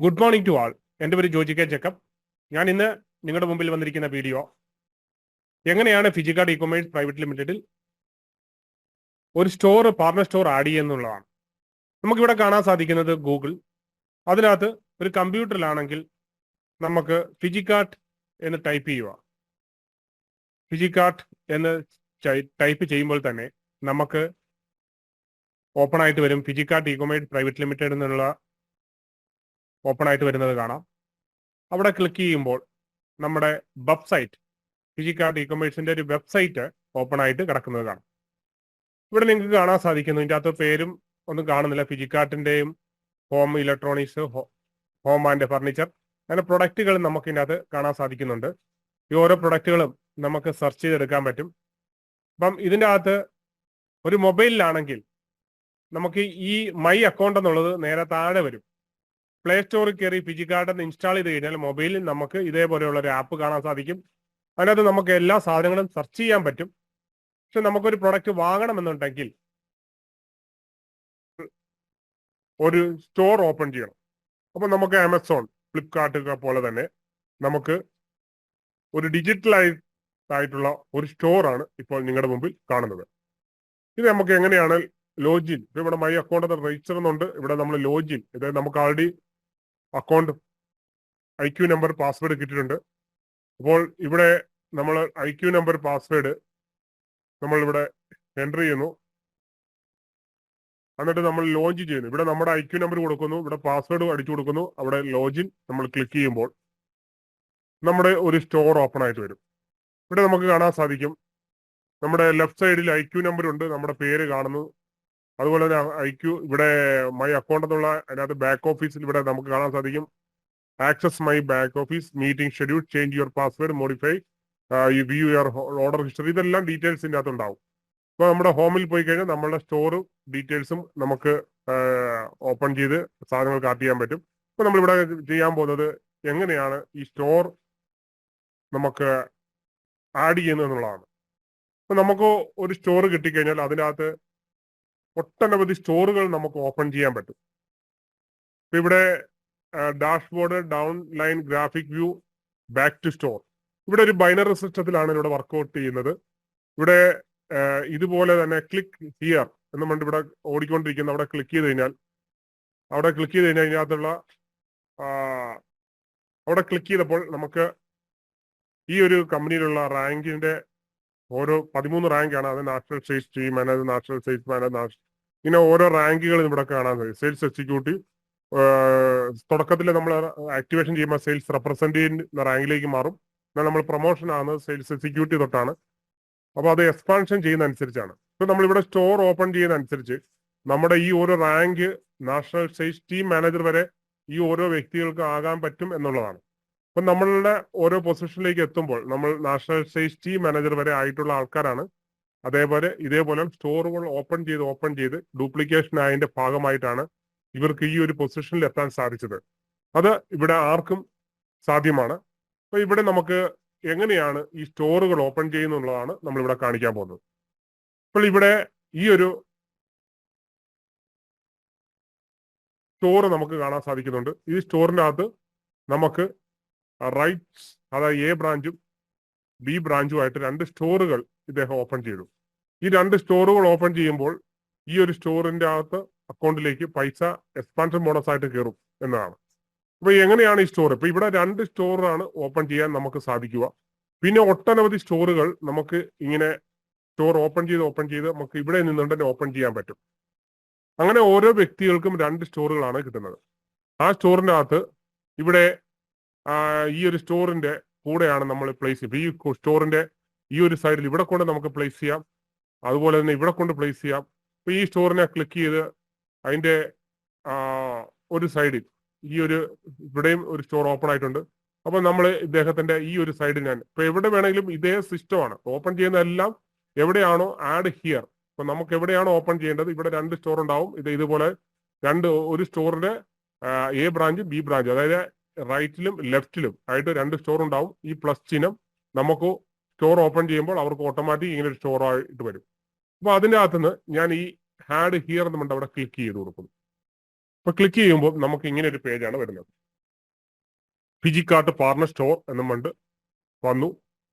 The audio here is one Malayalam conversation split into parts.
ഗുഡ് മോർണിംഗ് ടു ആൾ. എൻ്റെ പേര് ജോജി കെ ജേക്കബ്. ഞാൻ ഇന്ന് നിങ്ങളുടെ മുമ്പിൽ വന്നിരിക്കുന്ന വീഡിയോ എങ്ങനെയാണ് ഫിജിക്കാർഡ് ഇ-കൊമേഴ്സ് പ്രൈവറ്റ് ലിമിറ്റഡിൽ ഒരു സ്റ്റോർ, പാർട്ണർ സ്റ്റോർ ആഡ് ചെയ്യുന്നുള്ളതാണ്. നമുക്കിവിടെ കാണാൻ സാധിക്കുന്നത് ഗൂഗിൾ. അതിനകത്ത് ഒരു കമ്പ്യൂട്ടറിലാണെങ്കിൽ നമുക്ക് ഫിജിക്കാർഡ് എന്ന് ടൈപ്പ് ചെയ്യുക. ഫിജിക്കാർഡ് എന്ന് ടൈപ്പ് ചെയ്യുമ്പോൾ തന്നെ നമുക്ക് ഓപ്പൺ ആയിട്ട് വരും ഫിജിക്കാർഡ് ഇ-കൊമേഴ്സ് പ്രൈവറ്റ് ലിമിറ്റഡ് എന്നുള്ള ഓപ്പൺ ആയിട്ട് വരുന്നത് കാണാം. അവിടെ ക്ലിക്ക് ചെയ്യുമ്പോൾ നമ്മുടെ വെബ്സൈറ്റ്, ഫിജിക്കാർഡ് ഇ-കൊമേഴ്സിന്റെ ഒരു വെബ്സൈറ്റ് ഓപ്പൺ ആയിട്ട് കിടക്കുന്നത് കാണാം. ഇവിടെ നിങ്ങൾക്ക് കാണാൻ സാധിക്കുന്നു, ഇതിൻ്റെ അകത്ത് പേരും ഒന്നും കാണുന്നില്ല. ഫിജിക്കാർഡിന്റെയും home electronics, home and furniture, അങ്ങനെ പ്രൊഡക്റ്റുകൾ നമുക്ക് ഇതിൻ്റെ അകത്ത് കാണാൻ സാധിക്കുന്നുണ്ട്. ഈ ഓരോ പ്രൊഡക്റ്റുകളും നമുക്ക് സെർച്ച് ചെയ്തെടുക്കാൻ പറ്റും. അപ്പം ഇതിൻ്റെ അകത്ത് ഒരു മൊബൈലിലാണെങ്കിൽ നമുക്ക് ഈ മൈ അക്കൗണ്ട് എന്നുള്ളത് നേരെ താഴെ വരും. പ്ലേ സ്റ്റോറിൽ കയറി ഫിജിക്കാർഡ് എന്ന് ഇൻസ്റ്റാൾ ചെയ്ത് കഴിഞ്ഞാൽ മൊബൈലിൽ നമുക്ക് ഇതേപോലെയുള്ള ഒരു ആപ്പ് കാണാൻ സാധിക്കും. അതിനകത്ത് നമുക്ക് എല്ലാ സാധനങ്ങളും സെർച്ച് ചെയ്യാൻ പറ്റും. പക്ഷെ നമുക്കൊരു പ്രൊഡക്റ്റ് വാങ്ങണമെന്നുണ്ടെങ്കിൽ ഒരു സ്റ്റോർ ഓപ്പൺ ചെയ്യണം. അപ്പൊ നമുക്ക് ആമസോൺ, ഫ്ലിപ്കാർട്ട് പോലെ തന്നെ നമുക്ക് ഒരു ഡിജിറ്റലായിട്ടുള്ള ഒരു സ്റ്റോറാണ് ഇപ്പോൾ നിങ്ങളുടെ മുമ്പിൽ കാണുന്നത്. ഇത് നമുക്ക് എങ്ങനെയാണ് ലോഗിൻ, ഇവിടെ മൈ അക്കൗണ്ട് രജിസ്റ്റർ എന്നുണ്ട്. ഇവിടെ നമ്മൾ ലോഗിൻ, ഇത് നമുക്ക് already account IQ number, password കിട്ടിയിട്ടുണ്ട്. അപ്പോൾ ഇവിടെ നമ്മൾ IQ നമ്പർ, പാസ്വേഡ് നമ്മൾ ഇവിടെ എൻ്റർ ചെയ്യുന്നു. എന്നിട്ട് നമ്മൾ ലോഞ്ച് ചെയ്യുന്നു. ഇവിടെ നമ്മുടെ IQ നമ്പർ കൊടുക്കുന്നു, ഇവിടെ പാസ്വേഡ് അടിച്ചു കൊടുക്കുന്നു. അവിടെ ലോഗിൻ നമ്മൾ ക്ലിക്ക് ചെയ്യുമ്പോൾ നമ്മുടെ ഒരു സ്റ്റോർ ഓപ്പൺ ആയിട്ട് വരും. ഇവിടെ നമുക്ക് കാണാൻ സാധിക്കും, നമ്മുടെ ലെഫ്റ്റ് സൈഡിൽ IQ നമ്പർ ഉണ്ട്, നമ്മുടെ പേര് കാണുന്നു. അതുപോലെ തന്നെ IQ ഇവിടെ മൈ അക്കൗണ്ട് എന്നുള്ള അതിനകത്ത് ബാക്ക് ഓഫീസിൽ ഇവിടെ നമുക്ക് കാണാൻ സാധിക്കും, access my back office, meeting schedule, change your password, modify, view your order history, ഇതെല്ലാം ഡീറ്റെയിൽസ് ഇതിൻ്റെ അകത്ത് ഉണ്ടാവും. അപ്പോൾ നമ്മുടെ ഹോമിൽ പോയി കഴിഞ്ഞാൽ നമ്മളുടെ സ്റ്റോറും ഡീറ്റെയിൽസും നമുക്ക് ഓപ്പൺ ചെയ്ത് സാധനങ്ങൾ കാട്ട് ചെയ്യാൻ പറ്റും. അപ്പോൾ നമ്മളിവിടെ ചെയ്യാൻ പോകുന്നത് എങ്ങനെയാണ് ഈ സ്റ്റോർ നമുക്ക് ആഡ് ചെയ്യുന്നത് എന്നുള്ളതാണ്. അപ്പോൾ നമുക്ക് ഒരു സ്റ്റോർ കിട്ടിക്കഴിഞ്ഞാൽ അതിനകത്ത് ഒട്ടനവധി സ്റ്റോറുകൾ നമുക്ക് ഓപ്പൺ ചെയ്യാൻ പറ്റും. ഇപ്പൊ ഇവിടെ dashboard, down line, graphic view, back to store, ഇവിടെ ഒരു ബൈനറി സിസ്റ്റത്തിലാണ് ഇവിടെ വർക്ക്ഔട്ട് ചെയ്യുന്നത്. ഇവിടെ ഇതുപോലെ തന്നെ ക്ലിക്ക് ഹിയർ എന്ന് പറഞ്ഞിട്ട് ഇവിടെ ഓടിക്കൊണ്ടിരിക്കുന്ന അവിടെ ക്ലിക്ക് ചെയ്ത് കഴിഞ്ഞാൽ ഇതിനകത്തുള്ള അവിടെ ക്ലിക്ക് ചെയ്തപ്പോൾ നമുക്ക് ഈ ഒരു കമ്പനിയിലുള്ള റാങ്കിന്റെ ഓരോ 13 റാങ്കാണ്. അത് national sales team manager, national sales manager, ഇങ്ങനെ ഓരോ റാങ്കുകൾ ഇവിടെ കാണാൻ കഴിയും. സെയിൽസ് എക്സിക്യൂട്ടീവ് തുടക്കത്തിൽ നമ്മൾ ആക്ടിവേഷൻ ചെയ്യുമ്പോൾ സെയിൽസ് റെപ്രസെന്റേറ്റീവ് റാങ്കിലേക്ക് മാറും. എന്നാൽ നമ്മൾ പ്രൊമോഷൻ ആകുന്നത് സെയിൽസ് എക്സിക്യൂട്ടീവ് തൊട്ടാണ്. അപ്പോൾ അത് എക്സ്പാൻഷൻ ചെയ്യുന്ന അനുസരിച്ചാണ്. ഇപ്പൊ നമ്മളിവിടെ സ്റ്റോർ ഓപ്പൺ ചെയ്യുന്ന അനുസരിച്ച് നമ്മുടെ ഈ ഓരോ rank national sales team manager വരെ ഈ ഓരോ വ്യക്തികൾക്ക് ആകാൻ പറ്റും എന്നുള്ളതാണ്. അപ്പൊ നമ്മളുടെ ഓരോ പൊസിഷനിലേക്ക് എത്തുമ്പോൾ നമ്മൾ നാഷണൽ സെയിൽസ് ടീം മാനേജർ വരെ ആയിട്ടുള്ള ആൾക്കാരാണ്. ഇതേപോലെ സ്റ്റോറുകൾ ഓപ്പൺ ചെയ്ത് ഡ്യൂപ്ലിക്കേഷൻ ആയതിന്റെ ഭാഗമായിട്ടാണ് ഇവർക്ക് ഈ ഒരു പൊസിഷനിൽ എത്താൻ സാധിച്ചത്. അത് ഇവിടെ ആർക്കും സാധ്യമാണ്. അപ്പൊ ഇവിടെ നമുക്ക് എങ്ങനെയാണ് ഈ സ്റ്റോറുകൾ ഓപ്പൺ ചെയ്യുന്നുള്ളതാണ് നമ്മളിവിടെ കാണിക്കാൻ പോകുന്നത്. അപ്പോൾ ഇവിടെ ഈ ഒരു സ്റ്റോർ നമുക്ക് കാണാൻ സാധിക്കുന്നുണ്ട്. ഈ സ്റ്റോറിൻ്റെ അകത്ത് നമുക്ക് റൈറ്റ്സ്, അതായത് A ബ്രാഞ്ചും B ബ്രാഞ്ചുമായിട്ട് 2 സ്റ്റോറുകൾ ഇദ്ദേഹം ഓപ്പൺ ചെയ്തു. ഈ 2 സ്റ്റോറുകൾ ഓപ്പൺ ചെയ്യുമ്പോൾ ഈ ഒരു സ്റ്റോറിന്റെ അകത്ത് അക്കൗണ്ടിലേക്ക് പൈസ എക്സ്പാൻഷൻ ബോണസ് ആയിട്ട് കയറും എന്നതാണ്. അപ്പൊ എങ്ങനെയാണ് ഈ സ്റ്റോർ? ഇപ്പൊ ഇവിടെ 2 സ്റ്റോറാണ് ഓപ്പൺ ചെയ്യാൻ നമുക്ക് സാധിക്കുക. പിന്നെ ഒട്ടനവധി സ്റ്റോറുകൾ നമുക്ക് ഇങ്ങനെ സ്റ്റോർ ഓപ്പൺ ചെയ്ത് നമുക്ക് ഇവിടെ നിന്നുകൊണ്ട് തന്നെ ഓപ്പൺ ചെയ്യാൻ പറ്റും. അങ്ങനെ ഓരോ വ്യക്തികൾക്കും 2 സ്റ്റോറുകളാണ് കിട്ടുന്നത്. ആ സ്റ്റോറിന്റെ അകത്ത് ഇവിടെ ഈ ഒരു സ്റ്റോറിന്റെ കൂടെയാണ് നമ്മൾ പ്ലേസ് ചെയ്യുക. ഈ സ്റ്റോറിന്റെ ഈ ഒരു സൈഡിൽ ഇവിടെ കൊണ്ട് നമുക്ക് പ്ലേസ് ചെയ്യാം, അതുപോലെ തന്നെ ഇവിടെ കൊണ്ട് പ്ലേസ് ചെയ്യാം. അപ്പൊ ഈ സ്റ്റോറിനെ ക്ലിക്ക് ചെയ്ത് അതിന്റെ ഒരു സൈഡിൽ ഇവിടെയും ഒരു സ്റ്റോർ ഓപ്പൺ ആയിട്ടുണ്ട്. അപ്പൊ നമ്മൾ ഇദ്ദേഹത്തിന്റെ ഈ ഒരു സൈഡിൽ ഞാൻ ഇപ്പൊ എവിടെ വേണമെങ്കിലും ഇതേ സിസ്റ്റമാണ് ഓപ്പൺ ചെയ്യുന്ന എല്ലാം. എവിടെയാണോ ആഡ് ഹിയർ, അപ്പൊ നമുക്ക് എവിടെയാണോ ഓപ്പൺ ചെയ്യേണ്ടത് ഇവിടെ 2 സ്റ്റോർ ഉണ്ടാവും. ഇതുപോലെ ഒരു സ്റ്റോറിന്റെ A ബ്രാഞ്ച്, B ബ്രാഞ്ച്, അതായത് റൈറ്റിലും ലെഫ്റ്റിലും ആയിട്ട് 2 സ്റ്റോർ ഉണ്ടാവും. ഈ പ്ലസ് ചിഹ്നം നമുക്ക് സ്റ്റോർ ഓപ്പൺ ചെയ്യുമ്പോൾ അവർക്ക് ഓട്ടോമാറ്റിക് ഇങ്ങനെ ഒരു സ്റ്റോർ ആയിട്ട് വരും. അപ്പൊ അതിൻ്റെ അകത്തുനിന്ന് ഞാൻ ഈ ആഡ് ഹിയർ എന്നുണ്ട് അവിടെ ക്ലിക്ക് ചെയ്ത് കൊടുക്കുന്നു. അപ്പൊ ക്ലിക്ക് ചെയ്യുമ്പോൾ നമുക്ക് ഇങ്ങനെ ഒരു പേജാണ് വരുന്നത്. ഫിജിക്കാർട്ട് പാർട്ണർ സ്റ്റോർ എന്നും കണ്ട് വന്നു.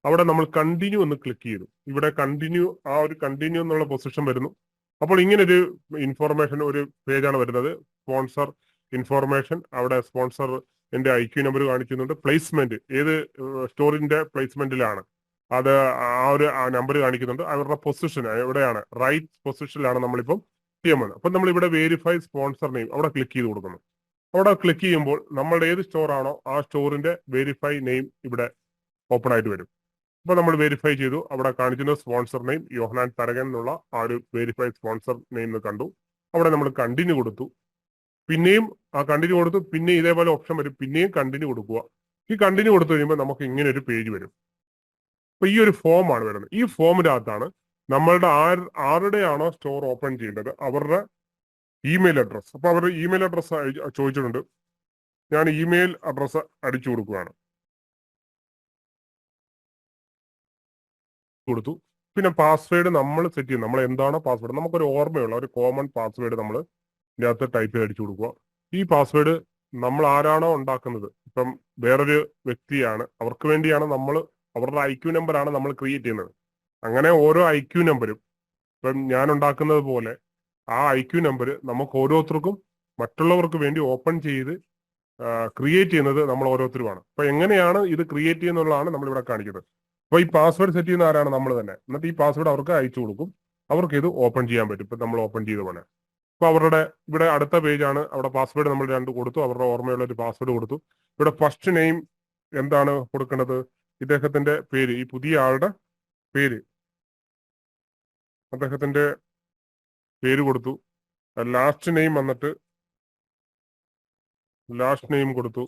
അവിടെ നമ്മൾ കണ്ടിന്യൂ എന്ന് ക്ലിക്ക് ചെയ്തു. ഇവിടെ കണ്ടിന്യൂ, ആ ഒരു കണ്ടിന്യൂ എന്നുള്ള പൊസിഷൻ വരുന്നു. അപ്പോൾ ഇങ്ങനെ ഒരു ഇൻഫോർമേഷൻ, ഒരു പേജാണ് വരുന്നത്. സ്പോൺസർ ഇൻഫോർമേഷൻ, അവിടെ സ്പോൺസർ എന്റെ IQ നമ്പർ കാണിക്കുന്നുണ്ട്. പ്ലേസ്മെന്റ്, ഏത് സ്റ്റോറിന്റെ പ്ലേസ്മെന്റിലാണ് അത്, ആ ഒരു നമ്പർ കാണിക്കുന്നുണ്ട്. അവരുടെ പൊസിഷൻ എവിടെയാണ്, റൈറ്റ് പൊസിഷനിലാണ് നമ്മളിപ്പം ചെയ്യുന്നത്. അപ്പം നമ്മൾ ഇവിടെ വേരിഫൈ സ്പോൺസർ നെയിം അവിടെ ക്ലിക്ക് ചെയ്ത് കൊടുക്കുന്നു. അവിടെ ക്ലിക്ക് ചെയ്യുമ്പോൾ നമ്മളുടെ ഏത് സ്റ്റോർ ആണോ ആ സ്റ്റോറിന്റെ വെരിഫൈ നെയിം ഇവിടെ ഓപ്പൺ ആയിട്ട് വരും. അപ്പൊ നമ്മൾ വെരിഫൈ ചെയ്തു. അവിടെ കാണിക്കുന്ന സ്പോൺസർ നെയിം യോഹനാൻ തരകൻ എന്നുള്ള ആ ഒരു വെരിഫൈഡ് സ്പോൺസർ നെയിം കണ്ടു. അവിടെ നമ്മൾ കണ്ടിന്യൂ കൊടുത്തു. പിന്നെയും ആ കണ്ടിന്യൂ കൊടുത്തു. പിന്നെ ഇതേപോലെ ഓപ്ഷൻ വരും, പിന്നെയും കണ്ടിന്യൂ കൊടുക്കുക. ഈ കണ്ടിന്യൂ കൊടുത്തു കഴിയുമ്പോൾ നമുക്ക് ഇങ്ങനെ ഒരു പേജ് വരും. അപ്പൊ ഈ ഒരു ഫോം ആണ് വരുന്നത്. ഈ ഫോമിനകത്താണ് നമ്മളുടെ ആരുടെയാണോ സ്റ്റോർ ഓപ്പൺ ചെയ്യേണ്ടത് അവരുടെ ഇമെയിൽ അഡ്രസ്. അപ്പൊ അവരുടെ ഇമെയിൽ അഡ്രസ് ചോദിച്ചിട്ടുണ്ട്. ഞാൻ ഇമെയിൽ അഡ്രസ് അടിച്ചു കൊടുക്കുകയാണ്. കൊടുത്തു. പിന്നെ പാസ്വേഡ് നമ്മൾ സെറ്റ് ചെയ്യും. നമ്മൾ എന്താണോ പാസ്വേഡ്, നമുക്കൊരു ഓർമ്മയുള്ള ഒരു കോമൺ പാസ്വേഡ് നമ്മൾ ഇതിനകത്ത് ടൈപ്പ് ചെയ്ത് അടിച്ചു കൊടുക്കുക. ഈ പാസ്വേഡ് നമ്മൾ ആരാണോ ഉണ്ടാക്കുന്നത്, ഇപ്പം വേറൊരു വ്യക്തിയാണ്, അവർക്ക് വേണ്ടിയാണ് നമ്മൾ, അവരുടെ IQ നമ്പറാണ് നമ്മൾ ക്രിയേറ്റ് ചെയ്യുന്നത്. അങ്ങനെ ഓരോ IQ നമ്പരും ഇപ്പം ഞാൻ ഉണ്ടാക്കുന്നത് പോലെ ആ IQ നമ്പർ നമുക്ക് ഓരോരുത്തർക്കും മറ്റുള്ളവർക്ക് വേണ്ടി ഓപ്പൺ ചെയ്ത് ക്രിയേറ്റ് ചെയ്യുന്നത് നമ്മൾ ഓരോരുത്തരുമാണ്. അപ്പൊ എങ്ങനെയാണ് ഇത് ക്രിയേറ്റ് ചെയ്യുന്നുള്ളതാണ് നമ്മൾ ഇവിടെ കാണിക്കുന്നത്. അപ്പൊ ഈ പാസ്വേഡ് സെറ്റ് ചെയ്യുന്ന ആരാണ്, നമ്മൾ തന്നെ. എന്നിട്ട് ഈ പാസ്വേഡ് അവർക്ക് അയച്ചു കൊടുക്കും. അവർക്ക് ഇത് ഓപ്പൺ ചെയ്യാൻ പറ്റും. ഇപ്പൊ നമ്മൾ ഓപ്പൺ ചെയ്ത പോലെ. അപ്പൊ അവരുടെ ഇവിടെ അടുത്ത പേജാണ്. അവിടെ പാസ്വേഡ് നമ്മൾ രണ്ട് കൊടുത്തു. അവരുടെ ഓർമ്മയുള്ള ഒരു പാസ്വേഡ് കൊടുത്തു. ഇവിടെ ഫസ്റ്റ് നെയിം എന്താണ് കൊടുക്കേണ്ടത്, ഇദ്ദേഹത്തിന്റെ പേര്, ഈ പുതിയ ആളുടെ പേര്, അദ്ദേഹത്തിന്റെ പേര് കൊടുത്തു. ലാസ്റ്റ് നെയിം വന്നിട്ട് ലാസ്റ്റ് നെയിം കൊടുത്തു.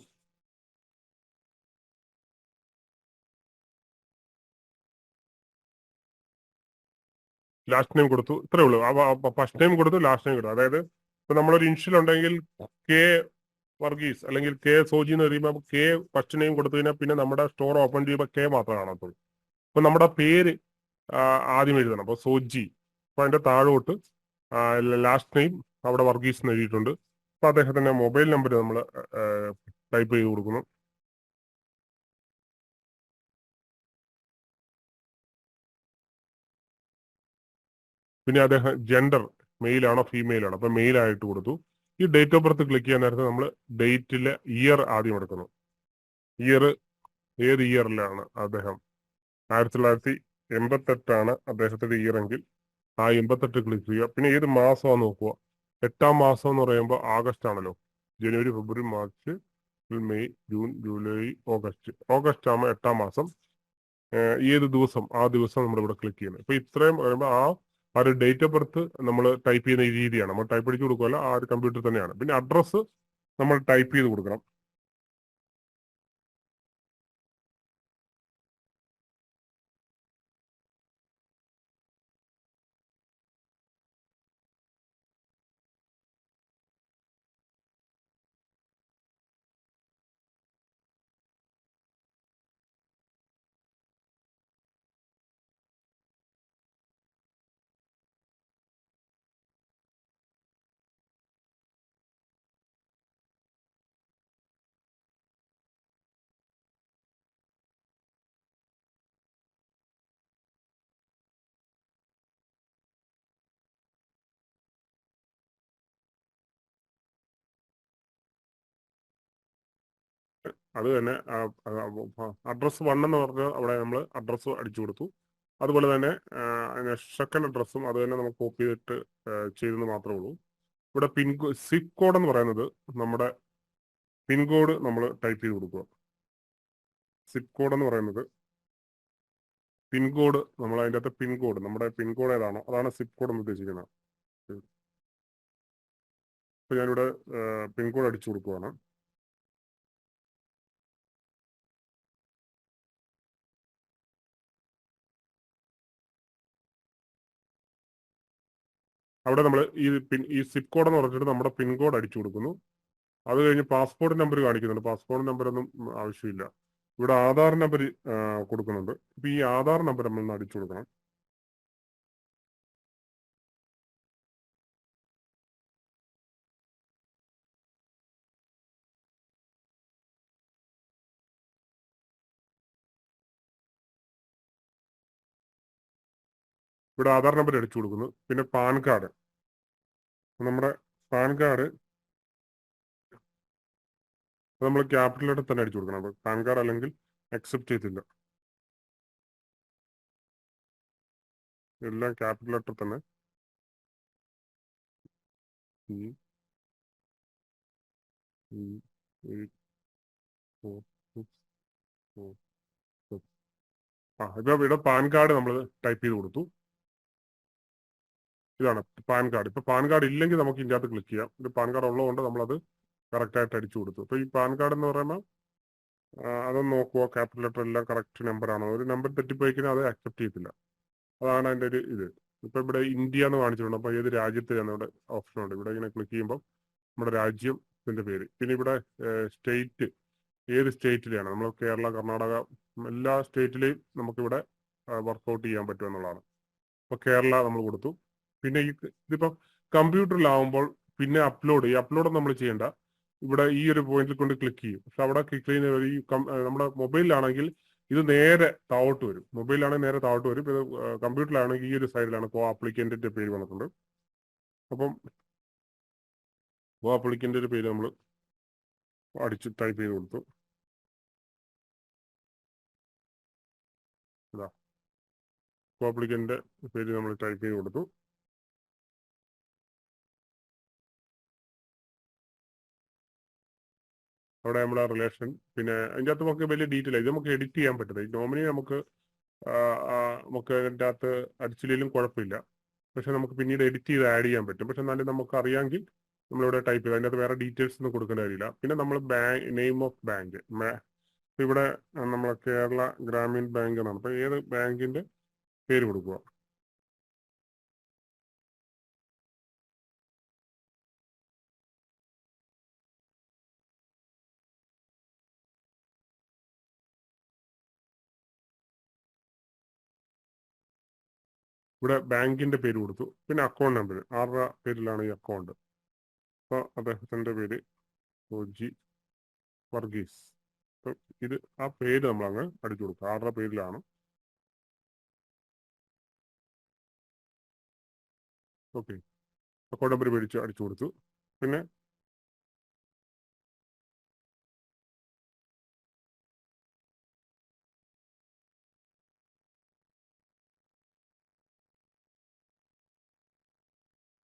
ലാസ്റ്റ് നെയിം കൊടുത്തു. ഇത്രേ ഉള്ളൂ. ഫസ്റ്റ് നെയിം കൊടുത്തു, ലാസ്റ്റ് നെയിം കൊടുത്തു. അതായത് ഇപ്പൊ നമ്മളൊരു ഇൻഷ്യൽ ഉണ്ടെങ്കിൽ കെ വർഗീസ് അല്ലെങ്കിൽ കെ സോജി എന്ന് പറയുമ്പോൾ കെ ഫസ്റ്റ് നെയിം കൊടുത്തു കഴിഞ്ഞാൽ പിന്നെ നമ്മുടെ സ്റ്റോർ ഓപ്പൺ ചെയ്യുമ്പോൾ കെ മാത്രമേ കാണത്തുള്ളൂ. അപ്പൊ നമ്മുടെ പേര് ആദ്യം എഴുതണം. അപ്പൊ സോജി, അപ്പൊ അതിന്റെ താഴോട്ട് ലാസ്റ്റ് നെയിം അവിടെ വർഗീസ് എന്ന് എഴുതിയിട്ടുണ്ട്. അപ്പൊ അദ്ദേഹത്തിന്റെ മൊബൈൽ നമ്പർ നമ്മൾ ടൈപ്പ് ചെയ്ത് കൊടുക്കുന്നു. പിന്നെ അദ്ദേഹം ജെൻഡർ മെയിൽ ആണോ ഫീമെയിൽ ആണോ, അപ്പൊ മെയിൽ ആയിട്ട് കൊടുത്തു. ഈ ഡേറ്റ് ഓഫ് ബർത്ത് ക്ലിക്ക് ചെയ്യാൻ നേരത്തെ നമ്മൾ ഡേറ്റിലെ ഇയർ ആദ്യം എടുക്കുന്നു. ഇയർ ഏത് ഇയറിലാണ് അദ്ദേഹം, 1988 അദ്ദേഹത്തിന്റെ ഇയർ എങ്കിൽ ആ 88 ക്ലിക്ക് ചെയ്യുക. പിന്നെ ഏത് മാസമാണെന്ന് നോക്കുക. 8ാം മാസം എന്ന് പറയുമ്പോൾ ആഗസ്റ്റ് ആണല്ലോ. ജനുവരി, ഫെബ്രുവരി, March, April, May, June, July, August. August ആകുമ്പോൾ 8ാം മാസം. ഏത് ദിവസം, ആ ദിവസം നമ്മൾ ഇവിടെ ക്ലിക്ക് ചെയ്യുന്നത്. അപ്പൊ ഇത്രയും പറയുമ്പോൾ ആ ഒരു ഡേറ്റ് ഓഫ് ബർത്ത് നമ്മൾ ടൈപ്പ് ചെയ്യുന്ന ഈ രീതിയാണ്. നമ്മൾ ടൈപ്പ് അടിച്ച് കൊടുക്കുകയല്ല, ആ ഒരു കമ്പ്യൂട്ടർ തന്നെയാണ്. പിന്നെ അഡ്രസ്സ് നമ്മൾ ടൈപ്പ് ചെയ്ത് കൊടുക്കണം. അത് തന്നെ അഡ്രസ്സ് 1 എന്ന് പറഞ്ഞാൽ അവിടെ നമ്മൾ അഡ്രസ്സ് അടിച്ചു കൊടുത്തു. അതുപോലെ തന്നെ സെക്കൻഡ് അഡ്രസ്സും അത് തന്നെ നമുക്ക് കോപ്പി ചെയ്തിട്ട് ചെയ്തെന്ന് മാത്രമേ ഉള്ളൂ. ഇവിടെ സിപ്പ് കോഡ് എന്ന് പറയുന്നത് നമ്മുടെ പിൻകോഡ് നമ്മൾ ടൈപ്പ് ചെയ്ത് കൊടുക്കുക. സിപ്പ് കോഡ് എന്ന് പറയുന്നത് പിൻകോഡ്, നമ്മൾ അതിൻ്റെ അകത്ത് പിൻകോഡ്, നമ്മുടെ പിൻകോഡ് ഏതാണോ അതാണ് സിപ്പ് കോഡ് എന്ന് ഉദ്ദേശിക്കുന്നത്. ഇപ്പൊ ഞാനിവിടെ പിൻകോഡ് അടിച്ചു കൊടുക്കുകയാണ്. അവിടെ നമ്മൾ ഈ സിപ്പ് കോഡ് എന്ന് പറഞ്ഞിട്ട് നമ്മുടെ പിൻകോഡ് അടിച്ചു കൊടുക്കുന്നു. അത് കഴിഞ്ഞ് പാസ്പോർട്ട് നമ്പർ കാണിക്കുന്നുണ്ട്. പാസ്പോർട്ട് നമ്പർ ഒന്നും ആവശ്യമില്ല. ഇവിടെ ആധാർ നമ്പർ കൊടുക്കുന്നുണ്ട്. ഇപ്പൊ ഈ ആധാർ നമ്പർ നമ്മൾ അടിച്ചു കൊടുക്കണം. ഇവിടെ ആധാർ നമ്പർ അടിച്ചു കൊടുക്കുന്നു. പിന്നെ പാൻ കാർഡ്, നമ്മുടെ പാൻ കാർഡ് നമ്മൾ ക്യാപിറ്റൽ ലെറ്റർ തന്നെ അടിച്ചു കൊടുക്കണം. അപ്പോൾ പാൻ കാർഡ് അല്ലെങ്കിൽ അക്സെപ്റ്റ് ചെയ്തില്ല, എല്ലാം ക്യാപിറ്റൽ ലെറ്റർ തന്നെ. ഇപ്പൊ ഇവിടെ പാൻ കാർഡ് നമ്മൾ ടൈപ്പ് ചെയ്ത് കൊടുത്തു. ഇതാണ് പാൻ കാർഡ്. ഇപ്പൊ പാൻ കാർഡ് ഇല്ലെങ്കിൽ നമുക്ക് ഇതിൻ്റെ അകത്ത് ക്ലിക്ക് ചെയ്യാം. ഇത് പാൻ കാർഡ് ഉള്ളതുകൊണ്ട് നമ്മളത് കറക്റ്റായിട്ട് അടിച്ചു കൊടുത്തു. അപ്പൊ ഈ പാൻ കാർഡ് എന്ന് പറയുമ്പോൾ അതൊന്ന് നോക്കുക, ക്യാപിറ്റൽ ലെറ്റർ എല്ലാം കറക്റ്റ് നമ്പർ ആണോ. ഒരു നമ്പർ തെറ്റിപ്പോയി കഴിഞ്ഞാൽ അത് അക്സെപ്റ്റ് ചെയ്യത്തില്ല. അതാണ് അതിൻ്റെ ഒരു ഇത്. ഇപ്പൊ ഇവിടെ ഇന്ത്യ എന്ന് കാണിച്ചിട്ടുണ്ട്. അപ്പൊ ഏത് രാജ്യത്തിലാണ് ഇവിടെ ഓപ്ഷൻ ഉണ്ട്. ഇവിടെ ഇങ്ങനെ ക്ലിക്ക് ചെയ്യുമ്പോൾ നമ്മുടെ രാജ്യത്തിന്റെ പേര്, പിന്നെ ഇവിടെ സ്റ്റേറ്റ്, ഏത് സ്റ്റേറ്റിലെയാണ്. നമ്മൾ കേരള, കർണാടക, എല്ലാ സ്റ്റേറ്റിലെയും നമുക്കിവിടെ വർക്കൗട്ട് ചെയ്യാൻ പറ്റും എന്നുള്ളതാണ്. അപ്പൊ കേരള നമ്മൾ കൊടുത്തു. പിന്നെ ഇതിപ്പോ കമ്പ്യൂട്ടറിലാവുമ്പോൾ പിന്നെ അപ്ലോഡ് നമ്മൾ ചെയ്യേണ്ട. ഇവിടെ ഈ ഒരു പോയിന്റിൽ കൊണ്ട് ക്ലിക്ക് ചെയ്യും. പക്ഷെ അവിടെ ക്ലിക്ക് ചെയ്യുന്ന ഈ നമ്മുടെ മൊബൈലിലാണെങ്കിൽ ഇത് നേരെ താഴോട്ട് വരും. മൊബൈലിലാണെങ്കിൽ നേരെ താഴോട്ട് വരും. ഇത് കമ്പ്യൂട്ടറിലാണെങ്കിൽ ഈ ഒരു സൈഡിലാണ് കോ ആപ്ലിക്കന്റിന്റെ പേര് വന്നിട്ടുണ്ട്. അപ്പം കോ ആപ്ലിക്കന്റിന്റെ പേര് നമ്മൾ അടിച്ച് ടൈപ്പ് ചെയ്ത് കൊടുത്തു. ഇതാ കോ ആപ്ലിക്കന്റിന്റെ പേര് നമ്മൾ ടൈപ്പ് ചെയ്ത് കൊടുത്തു. അവിടെ നമ്മുടെ റിലേഷൻ, പിന്നെ അതിൻ്റെ അകത്ത് നമുക്ക് വലിയ ഡീറ്റെയിൽ ഇത് നമുക്ക് എഡിറ്റ് ചെയ്യാൻ പറ്റുന്നത്. നോമിനി നമുക്ക് അതിൻ്റെ അകത്ത് അടിച്ചില്ലെങ്കിലും കുഴപ്പമില്ല. പക്ഷെ നമുക്ക് പിന്നീട് എഡിറ്റ് ചെയ്ത് ആഡ് ചെയ്യാൻ പറ്റും. പക്ഷെ എന്നാലും നമുക്ക് അറിയാമെങ്കിൽ നമ്മളിവിടെ ടൈപ്പ് ചെയ്ത് അതിൻ്റെ അകത്ത് വേറെ ഡീറ്റെയിൽസ് ഒന്നും കൊടുക്കേണ്ട കാര്യമില്ല. പിന്നെ നമ്മൾ നെയിം ഓഫ് ബാങ്ക്, ഇവിടെ നമ്മളെ കേരള ഗ്രാമീൺ ബാങ്ക് എന്നാണ്. അപ്പൊ ഏത് ബാങ്കിന്റെ പേര് കൊടുക്കുക. ഇവിടെ ബാങ്കിന്റെ പേര് കൊടുത്തു. പിന്നെ അക്കൗണ്ട് നമ്പർ, ആരുടെ പേരിലാണ് ഈ അക്കൗണ്ട്. അപ്പൊ അദ്ദേഹത്തിന്റെ പേര് ജി വർഗീസ്. അപ്പൊ ഇത് ആ പേര് നമ്മൾ അങ്ങ് അടിച്ചു കൊടുക്കുക, ആരുടെ പേരിലാണ്. ഓക്കെ, അക്കൗണ്ട് നമ്പർ മേടിച്ച് അടിച്ചു കൊടുത്തു. പിന്നെ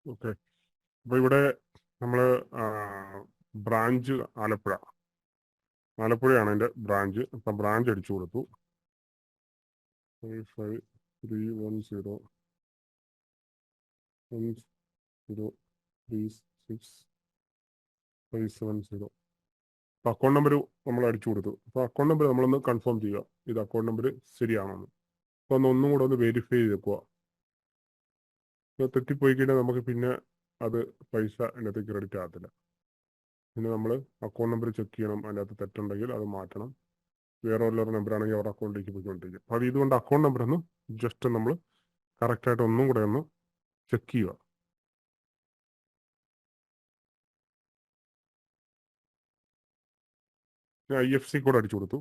ഓക്കെ, അപ്പൊ ഇവിടെ നമ്മള് ബ്രാഞ്ച് ആലപ്പുഴയാണ് എൻ്റെ ബ്രാഞ്ച്. അപ്പൊ ബ്രാഞ്ച് അടിച്ചു കൊടുത്തു. 553101036570. അപ്പൊ അക്കൗണ്ട് നമ്പർ നമ്മൾ അടിച്ചു കൊടുത്തു. അപ്പൊ അക്കൗണ്ട് നമ്പർ നമ്മളൊന്ന് കൺഫേം ചെയ്യുക, ഇത് അക്കൗണ്ട് നമ്പർ ശരിയാണെന്ന്. അപ്പൊ ഒന്നും കൂടെ ഒന്ന് വെരിഫൈ ചെയ്തേക്കുക. തെറ്റിപ്പോയി കഴിഞ്ഞാൽ നമുക്ക് പിന്നെ അത് പൈസ അതിനകത്ത് ക്രെഡിറ്റ് ആകത്തില്ല. പിന്നെ നമ്മൾ അക്കൗണ്ട് നമ്പർ ചെക്ക് ചെയ്യണം, അതിനകത്ത് തെറ്റുണ്ടെങ്കിൽ അത് മാറ്റണം. വേറെ വല്ലൊരു നമ്പർ ആണെങ്കിൽ അവരുടെ അക്കൗണ്ടിലേക്ക് പോയിക്കൊണ്ടിരിക്കും. അത് ഇതുകൊണ്ട് അക്കൗണ്ട് നമ്പർ ഒന്ന് ജസ്റ്റ് നമ്മൾ കറക്റ്റായിട്ട് ഒന്നും കൂടെ ഒന്ന് ചെക്ക് ചെയ്യുക. IFSC കോഡ് അടിച്ചു കൊടുത്തു.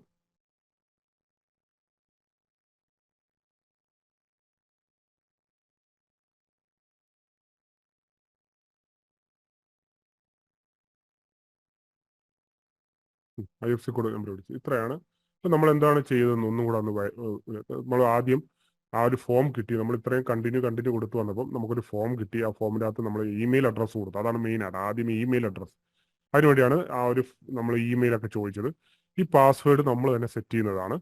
IFSC കോഡ് നമ്പർ അടിച്ചു. ഇത്രയാണ്. അപ്പൊ നമ്മൾ എന്താണ് ചെയ്തതെന്ന് ഒന്നും കൂടെ ഒന്ന് നമ്മൾ ആദ്യം ആ ഒരു ഫോം കിട്ടി. നമ്മൾ ഇത്രയും കണ്ടിന്യൂ കൊടുത്തു വന്നപ്പം നമുക്കൊരു ഫോം കിട്ടി. ആ ഫോമിൻ്റെ അകത്ത് നമ്മൾ ഇമെയിൽ അഡ്രസ്സ് കൊടുത്തു. അതാണ് മെയിനായിട്ട് ആദ്യം ഇമെയിൽ അഡ്രസ്സ്. അതിനുവേണ്ടിയാണ് ആ ഒരു നമ്മൾ ഇമെയിലൊക്കെ ചോദിച്ചത്. ഈ പാസ്വേഡ് നമ്മൾ തന്നെ സെറ്റ് ചെയ്യുന്നതാണ്.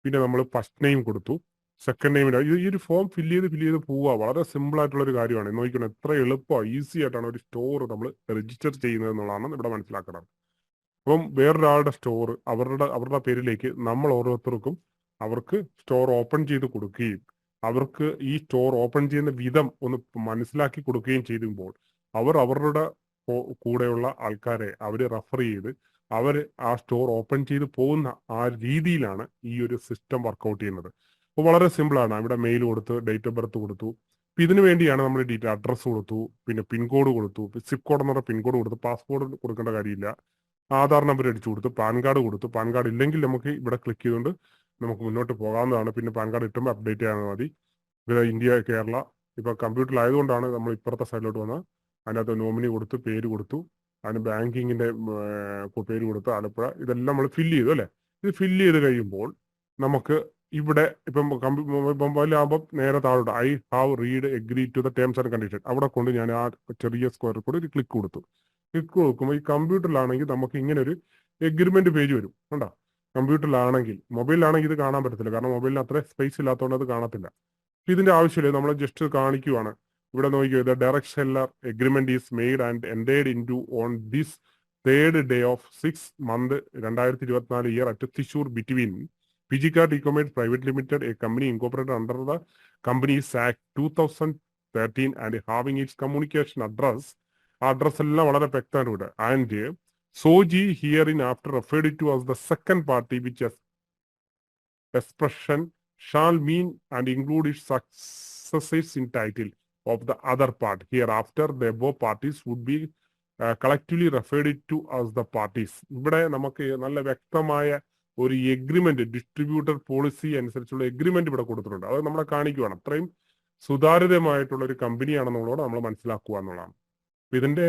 പിന്നെ നമ്മൾ ഫസ്റ്റ് നെയിം കൊടുത്തു, സെക്കൻഡ് നെയിമിന് ഈ ഒരു ഫോം ഫില്ല് ചെയ്ത് പോവുക. വളരെ സിമ്പിൾ ആയിട്ടുള്ള ഒരു കാര്യമാണ്. നോക്കണം എത്ര എളുപ്പമാണ്, ഈസി ആയിട്ടാണ് ഒരു സ്റ്റോർ നമ്മൾ രജിസ്റ്റർ ചെയ്യുന്നത് എന്നുള്ളതാണ് ഇവിടെ മനസ്സിലാക്കണം. അപ്പം വേറൊരാളുടെ സ്റ്റോർ അവരുടെ പേരിലേക്ക് നമ്മൾ ഓരോരുത്തർക്കും അവർക്ക് സ്റ്റോർ ഓപ്പൺ ചെയ്ത് കൊടുക്കുകയും അവർക്ക് ഈ സ്റ്റോർ ഓപ്പൺ ചെയ്യുന്ന വിധം ഒന്ന് മനസ്സിലാക്കി കൊടുക്കുകയും ചെയ്യുമ്പോൾ അവരുടെ കൂടെയുള്ള ആൾക്കാരെ അവര് റെഫർ ചെയ്ത് അവർ ആ സ്റ്റോർ ഓപ്പൺ ചെയ്ത് പോകുന്ന ആ രീതിയിലാണ് ഈ ഒരു സിസ്റ്റം വർക്കൗട്ട് ചെയ്യുന്നത്. അപ്പോൾ വളരെ സിമ്പിളാണ്. ഇവിടെ മെയിൽ കൊടുത്ത് ഡേറ്റ് ഓഫ് ബർത്ത് കൊടുത്തു. ഇതിനു വേണ്ടിയാണ് നമ്മൾ ഡീറ്റെയിൽ അഡ്രസ്സ് കൊടുത്തു, പിന്നെ പിൻകോഡ് കൊടുത്തു, സിപ്പ് കോഡ് എന്ന് പറഞ്ഞ പിൻകോഡ് കൊടുത്തു. പാസ്പോർട്ട് കൊടുക്കേണ്ട കാര്യമില്ല. ആധാർ നമ്പർ അടിച്ചു കൊടുത്തു, പാൻ കാർഡ് കൊടുത്തു. പാൻ കാർഡ് ഇല്ലെങ്കിൽ നമുക്ക് ഇവിടെ ക്ലിക്ക് ചെയ്തുകൊണ്ട് നമുക്ക് മുന്നോട്ട് പോകാവുന്നതാണ്. പിന്നെ പാൻ കാർഡ് ഇട്ടുമ്പോൾ അപ്ഡേറ്റ് ചെയ്യാൻ മതി. ഇന്ത്യ, കേരള, ഇപ്പോൾ കമ്പ്യൂട്ടറിലായതുകൊണ്ടാണ് നമ്മൾ ഇപ്പുറത്തെ സൈഡിലോട്ട് വന്നത്. അതിനകത്ത് നോമിനി കൊടുത്തു, പേര് കൊടുത്തു, അതിന് ബാങ്കിങ്ങിൻ്റെ പേര് കൊടുത്തു, ആലപ്പുഴ, ഇതെല്ലാം നമ്മൾ ഫില്ല് ചെയ്തു അല്ലേ. ഇത് ഫില്ല് ചെയ്ത് കഴിയുമ്പോൾ നമുക്ക് ഇവിടെ ഇപ്പം മൊബൈലാകുമ്പോൾ നേരെ താഴോട്ട് I have read agree to the terms and condition, അവിടെ കൊണ്ട് ഞാൻ ആ ചെറിയ സ്ക്വയർ കൂടെ ഒരു ക്ലിക്ക് കൊടുത്തു. ക്ലിക്ക് കൊടുക്കുമ്പോൾ ഈ കമ്പ്യൂട്ടറിലാണെങ്കിൽ നമുക്ക് ഇങ്ങനെ ഒരു എഗ്രിമെന്റ് പേജ് വരും. കണ്ടോ? കമ്പ്യൂട്ടറിലാണെങ്കിൽ, മൊബൈലിലാണെങ്കിൽ ഇത് കാണാൻ പറ്റത്തില്ല, കാരണം മൊബൈലിന് അത്ര സ്പേസ് ഇല്ലാത്തതുകൊണ്ട് അത് കാണത്തില്ല. ഇതിന്റെ ആവശ്യമില്ല, നമ്മൾ ജസ്റ്റ് കാണിക്കുവാണ്. ഇവിടെ നോക്കിയോ, the direct seller agreement is made and entered into on this 3rd day of 6th month 2024 year at Thrissur between PGCard E-Commerce Private Limited, a company incorporated under the Companies Act 2013 and having its communication address എല്ലാം വളരെ വ്യക്തമാണ് ഇവിടെ. And Soji hereinafter referred to as the second party which expression shall mean and include its successors in title of the other part. Hereafter the above parties would be collectively referred to as the parties. ഇവിടെ നമുക്ക് നല്ല വ്യക്തമായ ഒരു എഗ്രിമെന്റ്, ഡിസ്ട്രിബ്യൂട്ടർ പോളിസി അനുസരിച്ചുള്ള എഗ്രിമെന്റ് ഇവിടെ കൊടുത്തിട്ടുണ്ട്. അത് നമ്മളെ കാണിക്കുകയാണ്. അത്രയും സുതാര്യമായിട്ടുള്ള ഒരു കമ്പനിയാണെന്നുള്ളത് നമ്മൾ മനസ്സിലാക്കുക എന്നുള്ളതാണ്. ഇതിന്റെ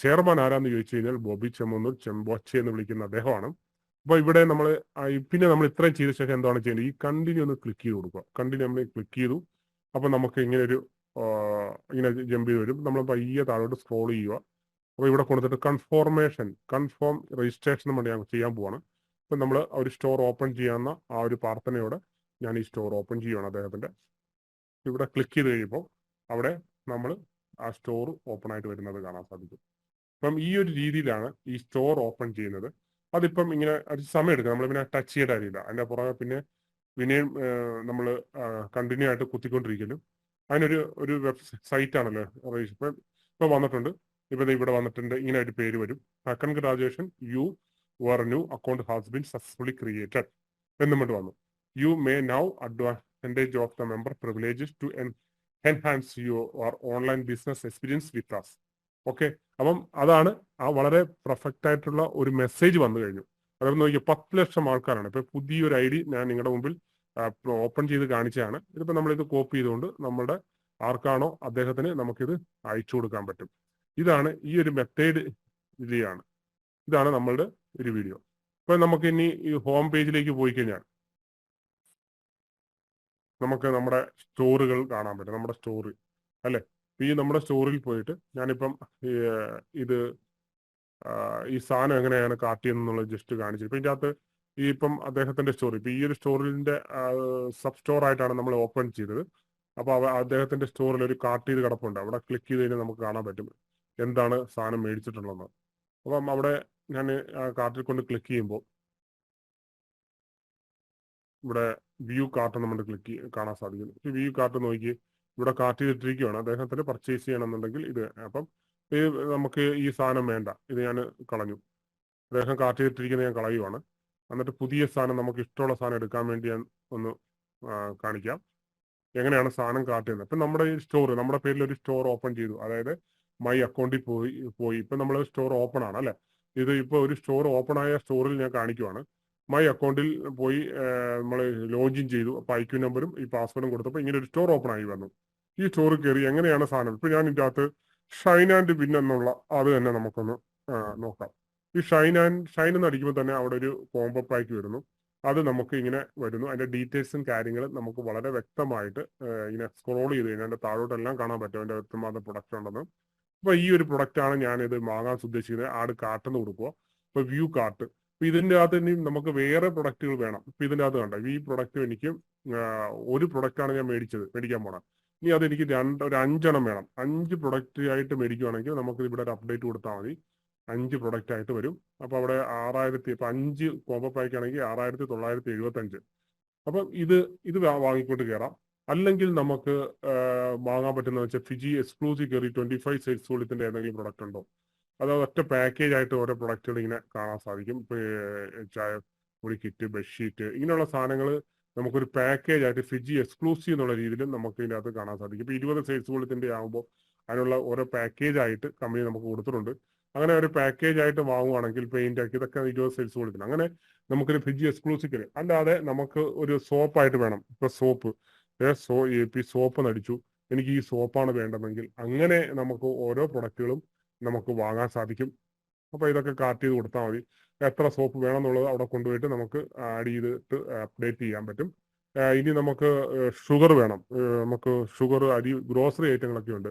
ചെയർമാൻ ആരാന്ന് ചോദിച്ചു കഴിഞ്ഞാൽ ബോബി ചെമ്മണ്ണൂർ, ചെമ്പോച്ചെ എന്ന് വിളിക്കുന്ന അദ്ദേഹമാണ്. അപ്പൊ ഇവിടെ നമ്മൾ പിന്നെ നമ്മൾ ഇത്രയും ചെയ്ത ശേഷം എന്താണ് ചെയ്യുന്നത്, ഈ കണ്ടിന്യൂ ഒന്ന് ക്ലിക്ക് ചെയ്ത് കൊടുക്കുക. കണ്ടിന്യൂ നമ്മൾ ക്ലിക്ക് ചെയ്തു. അപ്പൊ നമുക്ക് ഇങ്ങനെ ഒരു ഇങ്ങനെ ജമ്പ് ചെയ്ത് വരും. നമ്മൾ പയ്യെ താഴോട്ട് സ്ക്രോൾ ചെയ്യുക. അപ്പോൾ ഇവിടെ കൊടുത്തിട്ട് കൺഫേം രജിസ്ട്രേഷൻ വേണ്ടി ഞാൻ ചെയ്യാൻ പോവാണ്. അപ്പം നമ്മൾ ഒരു സ്റ്റോർ ഓപ്പൺ ചെയ്യാവുന്ന ആ ഒരു പ്രാർത്ഥനയോടെ ഞാൻ ഈ സ്റ്റോർ ഓപ്പൺ ചെയ്യുകയാണ് അദ്ദേഹത്തിന്റെ. ഇവിടെ ക്ലിക്ക് ചെയ്ത് കഴിയുമ്പോൾ അവിടെ നമ്മൾ ആ സ്റ്റോർ ഓപ്പൺ ആയിട്ട് വരുന്നത് കാണാൻ സാധിക്കും. അപ്പം ഈ ഒരു രീതിയിലാണ് ഈ സ്റ്റോർ ഓപ്പൺ ചെയ്യുന്നത്. അതിപ്പം ഇങ്ങനെ ഒരു സമയം എടുക്കും, നമ്മൾ പിന്നെ ടച്ച് ചെയ്യേണ്ട കാര്യമില്ല. അതിന്റെ പുറകെ പിന്നെയും നമ്മൾ കണ്ടിന്യൂ ആയിട്ട് കുത്തിക്കൊണ്ടിരിക്കലും. അതിനൊരു വെബ്സൈറ്റ് ആണല്ലോ ഇപ്പൊ വന്നിട്ടുണ്ട്. ഇപ്പൊ ഇവിടെ വന്നിട്ടുണ്ട്, ഇങ്ങനെ ഒരു പേര് വരും, congratulation your new account has been successfully created എന്നുകൊണ്ട് വന്നു. You may now advantage of the member privileges to enhance your online business experience with us. Okay, അപ്പം അതാണ് ആ വളരെ പെർഫെക്റ്റ് ആയിട്ടുള്ള ഒരു മെസ്സേജ് വന്നു കഴിഞ്ഞു. അതായത് നോക്കിയാൽ 10 ലക്ഷം ആൾക്കാരാണ്. ഇപ്പൊ പുതിയൊരു ഐ ഡി ഞാൻ നിങ്ങളുടെ മുമ്പിൽ ഓപ്പൺ ചെയ്ത് കാണിച്ചതാണ്. ഇതിപ്പോ നമ്മളിത് കോപ്പി ചെയ്തുകൊണ്ട് നമ്മുടെ ആർക്കാണോ അദ്ദേഹത്തിന് നമുക്കിത് അയച്ചു കൊടുക്കാൻ പറ്റും. ഇതാണ് ഈ ഒരു മെത്തേഡ്. ഇതാണ് നമ്മളുടെ ഒരു വീഡിയോ. ഇപ്പൊ നമുക്ക് ഇനി ഈ ഹോം പേജിലേക്ക് പോയി കഴിഞ്ഞാൽ നമുക്ക് നമ്മുടെ സ്റ്റോറുകൾ കാണാൻ പറ്റും. നമ്മുടെ സ്റ്റോറി അല്ലെ, ഈ നമ്മുടെ സ്റ്റോറിൽ പോയിട്ട് ഞാനിപ്പം ഈ സാധനം എങ്ങനെയാണ് കാർട്ട് ചെയ്യുന്നത് ജസ്റ്റ് കാണിച്ചു. ഇപ്പൊ ഇതിൻ്റെ അകത്ത് ഇപ്പം അദ്ദേഹത്തിന്റെ സ്റ്റോറി, ഇപ്പൊ ഈ ഒരു സ്റ്റോറിന്റെ സബ് സ്റ്റോർ ആയിട്ടാണ് നമ്മൾ ഓപ്പൺ ചെയ്തത്. അപ്പൊ അദ്ദേഹത്തിന്റെ സ്റ്റോറിൽ ഒരു കാർട്ട് ചെയ്ത് കിടപ്പുണ്ട്. അവിടെ ക്ലിക്ക് ചെയ്ത് കഴിഞ്ഞാൽ നമുക്ക് കാണാൻ പറ്റും എന്താണ് സാധനം മേടിച്ചിട്ടുള്ളതെന്ന്. അപ്പം അവിടെ ഞാൻ കാർട്ടിൽ കൊണ്ട് ക്ലിക്ക് ചെയ്യുമ്പോൾ ഇവിടെ വ്യൂ കാർട്ട് നമ്മൾ കാണാൻ സാധിക്കും. ഈ വ്യൂ കാർട്ട് നോക്കി ഇവിടെ കാർട്ട് ചെയ്തിട്ടിരിക്കുകയാണ്. അദ്ദേഹത്തിന് പർച്ചേസ് ചെയ്യണമെന്നുണ്ടെങ്കിൽ ഇത്. അപ്പം നമുക്ക് ഈ സാധനം വേണ്ട, ഇത് ഞാൻ കളഞ്ഞു. അദ്ദേഹം കാർട്ട് ചെയ്തിട്ടിരിക്കുന്നത് ഞാൻ കളയുവാണ്. എന്നിട്ട് പുതിയ സാധനം, നമുക്ക് ഇഷ്ടമുള്ള സാധനം എടുക്കാൻ വേണ്ടി ഞാൻ ഒന്ന് കാണിക്കാം എങ്ങനെയാണ് സാധനം കാർട്ട് ചെയ്യുന്നത്. ഇപ്പം നമ്മുടെ ഈ സ്റ്റോർ, നമ്മുടെ പേരിൽ ഒരു സ്റ്റോർ ഓപ്പൺ ചെയ്തു, അതായത് മൈ അക്കൗണ്ടിൽ പോയി ഇപ്പം നമ്മൾ സ്റ്റോർ ഓപ്പൺ ആണ് അല്ലെ. ഇത് ഇപ്പോൾ ഒരു സ്റ്റോർ ഓപ്പൺ ആയ സ്റ്റോറിൽ ഞാൻ കാണിക്കുവാണ്. മൈ അക്കൗണ്ടിൽ പോയി നമ്മൾ ലോഗിൻ ചെയ്തു. അപ്പോൾ IQ നമ്പറും ഈ പാസ്വേഡും കൊടുത്തപ്പോൾ ഇങ്ങനെ ഒരു സ്റ്റോർ ഓപ്പൺ ആയി വന്നു. ഈ സ്റ്റോറിൽ കയറി എങ്ങനെയാണ് സാധനം, ഇപ്പൊ ഞാൻ ഇതിൻ്റെ അകത്ത് ഷൈൻ ആൻഡ് വിൻ എന്നുള്ള അത് തന്നെ നമുക്കൊന്ന് നോക്കാം. ഈ ഷൈൻ എന്ന് അടിക്കുമ്പോൾ തന്നെ അവിടെ ഒരു കോംബോ പാക്ക് വരുന്നു. അത് നമുക്ക് ഇങ്ങനെ വരുന്നു. അതിന്റെ ഡീറ്റെയിൽസും കാര്യങ്ങളും നമുക്ക് വളരെ വ്യക്തമായിട്ട് ഇങ്ങനെ സ്ക്രോൾ ചെയ്ത് കഴിഞ്ഞാൽ അതിന്റെ താഴോട്ടെല്ലാം കാണാൻ പറ്റും അതിന്റെ വ്യക്തമായ പ്രൊഡക്റ്റ് ഉണ്ടെന്ന്. അപ്പൊ ഈ ഒരു പ്രൊഡക്റ്റ് ആണ് ഞാനിത് വാങ്ങാൻ ഉദ്ദേശിക്കുന്നത്. ആഡ് കാർട്ടെന്ന് കൊടുക്കുക. ഇപ്പൊ വ്യൂ കാർട്ട്. അപ്പൊ ഇതിന്റെ അകത്ത് ഇനി നമുക്ക് വേറെ പ്രൊഡക്റ്റുകൾ വേണം. ഇപ്പൊ ഇതിന്റെ അകത്ത് കണ്ട ഈ പ്രൊഡക്റ്റ് എനിക്ക് ഒരു പ്രൊഡക്റ്റാണ് ഞാൻ മേടിക്കാൻ പോണത്. ഇനി അതെനിക്ക് ഒരു 5 എണ്ണം വേണം. 5 പ്രൊഡക്റ്റ് ആയിട്ട് മേടിക്കുകയാണെങ്കിൽ നമുക്ക് ഇവിടെ ഒരു അപ്ഡേറ്റ് കൊടുത്താൽ മതി. 5 പ്രൊഡക്റ്റ് ആയിട്ട് വരും. അപ്പൊ അവിടെ 6000, ഇപ്പൊ 5 കോംബോ പാക്ക് ആണെങ്കിൽ 6975. അപ്പം ഇത് വാങ്ങിക്കൊണ്ട് കയറാം. അല്ലെങ്കിൽ നമുക്ക് വാങ്ങാൻ പറ്റുന്ന വെച്ചാൽ ഫിജി എക്സ്ക്ലൂസീവ് കയറി 25 സൈസ് സോളിത്തിന്റെ ഏതെങ്കിലും പ്രൊഡക്റ്റ് ഉണ്ടോ, അത് ഒറ്റ പാക്കേജ് ആയിട്ട് ഓരോ പ്രൊഡക്റ്റുകൾ ഇങ്ങനെ കാണാൻ സാധിക്കും. ഇപ്പൊ ചായ പൊടി കിറ്റ്, ബെഡ്ഷീറ്റ്, ഇങ്ങനെയുള്ള സാധനങ്ങൾ നമുക്കൊരു പാക്കേജ് ആയിട്ട് ഫിജി എക്സ്ക്ലൂസീവ് എന്നുള്ള രീതിയിൽ നമുക്ക് ഇതിനകത്ത് കാണാൻ സാധിക്കും. ഇപ്പൊ 20 സൈസ് സോളിത്തിന്റെ ആകുമ്പോൾ അതിനുള്ള ഓരോ പാക്കേജ് ആയിട്ട് കമ്പനി നമുക്ക് കൊടുത്തിട്ടുണ്ട്. അങ്ങനെ ഒരു പാക്കേജ് ആയിട്ട് വാങ്ങുവാണെങ്കിൽ പെയിന്റ് ആക്കി ഇതൊക്കെ 20 സൈസ് കൊടുക്കണം. അങ്ങനെ നമുക്കൊരു ഫിജി എക്സ്ക്ലൂസീവ്. അല്ലാതെ നമുക്ക് ഒരു സോപ്പായിട്ട് വേണം. ഇപ്പൊ സോപ്പ് സോപ്പ് നടിച്ചു, എനിക്ക് ഈ സോപ്പാണ് വേണ്ടതെങ്കിൽ അങ്ങനെ നമുക്ക് ഓരോ പ്രൊഡക്റ്റുകളും നമുക്ക് വാങ്ങാൻ സാധിക്കും. അപ്പോൾ ഇതൊക്കെ കാർട്ട് ചെയ്ത് കൊടുത്താൽ മതി. എത്ര സോപ്പ് വേണം എന്നുള്ളത് അവിടെ കൊണ്ടുപോയിട്ട് നമുക്ക് ആഡ് ചെയ്തിട്ട് അപ്ഡേറ്റ് ചെയ്യാൻ പറ്റും. ഇനി നമുക്ക് ഷുഗർ വേണം. നമുക്ക് ഷുഗർ, അരി, ഗ്രോസറി ഐറ്റങ്ങളൊക്കെ ഉണ്ട്.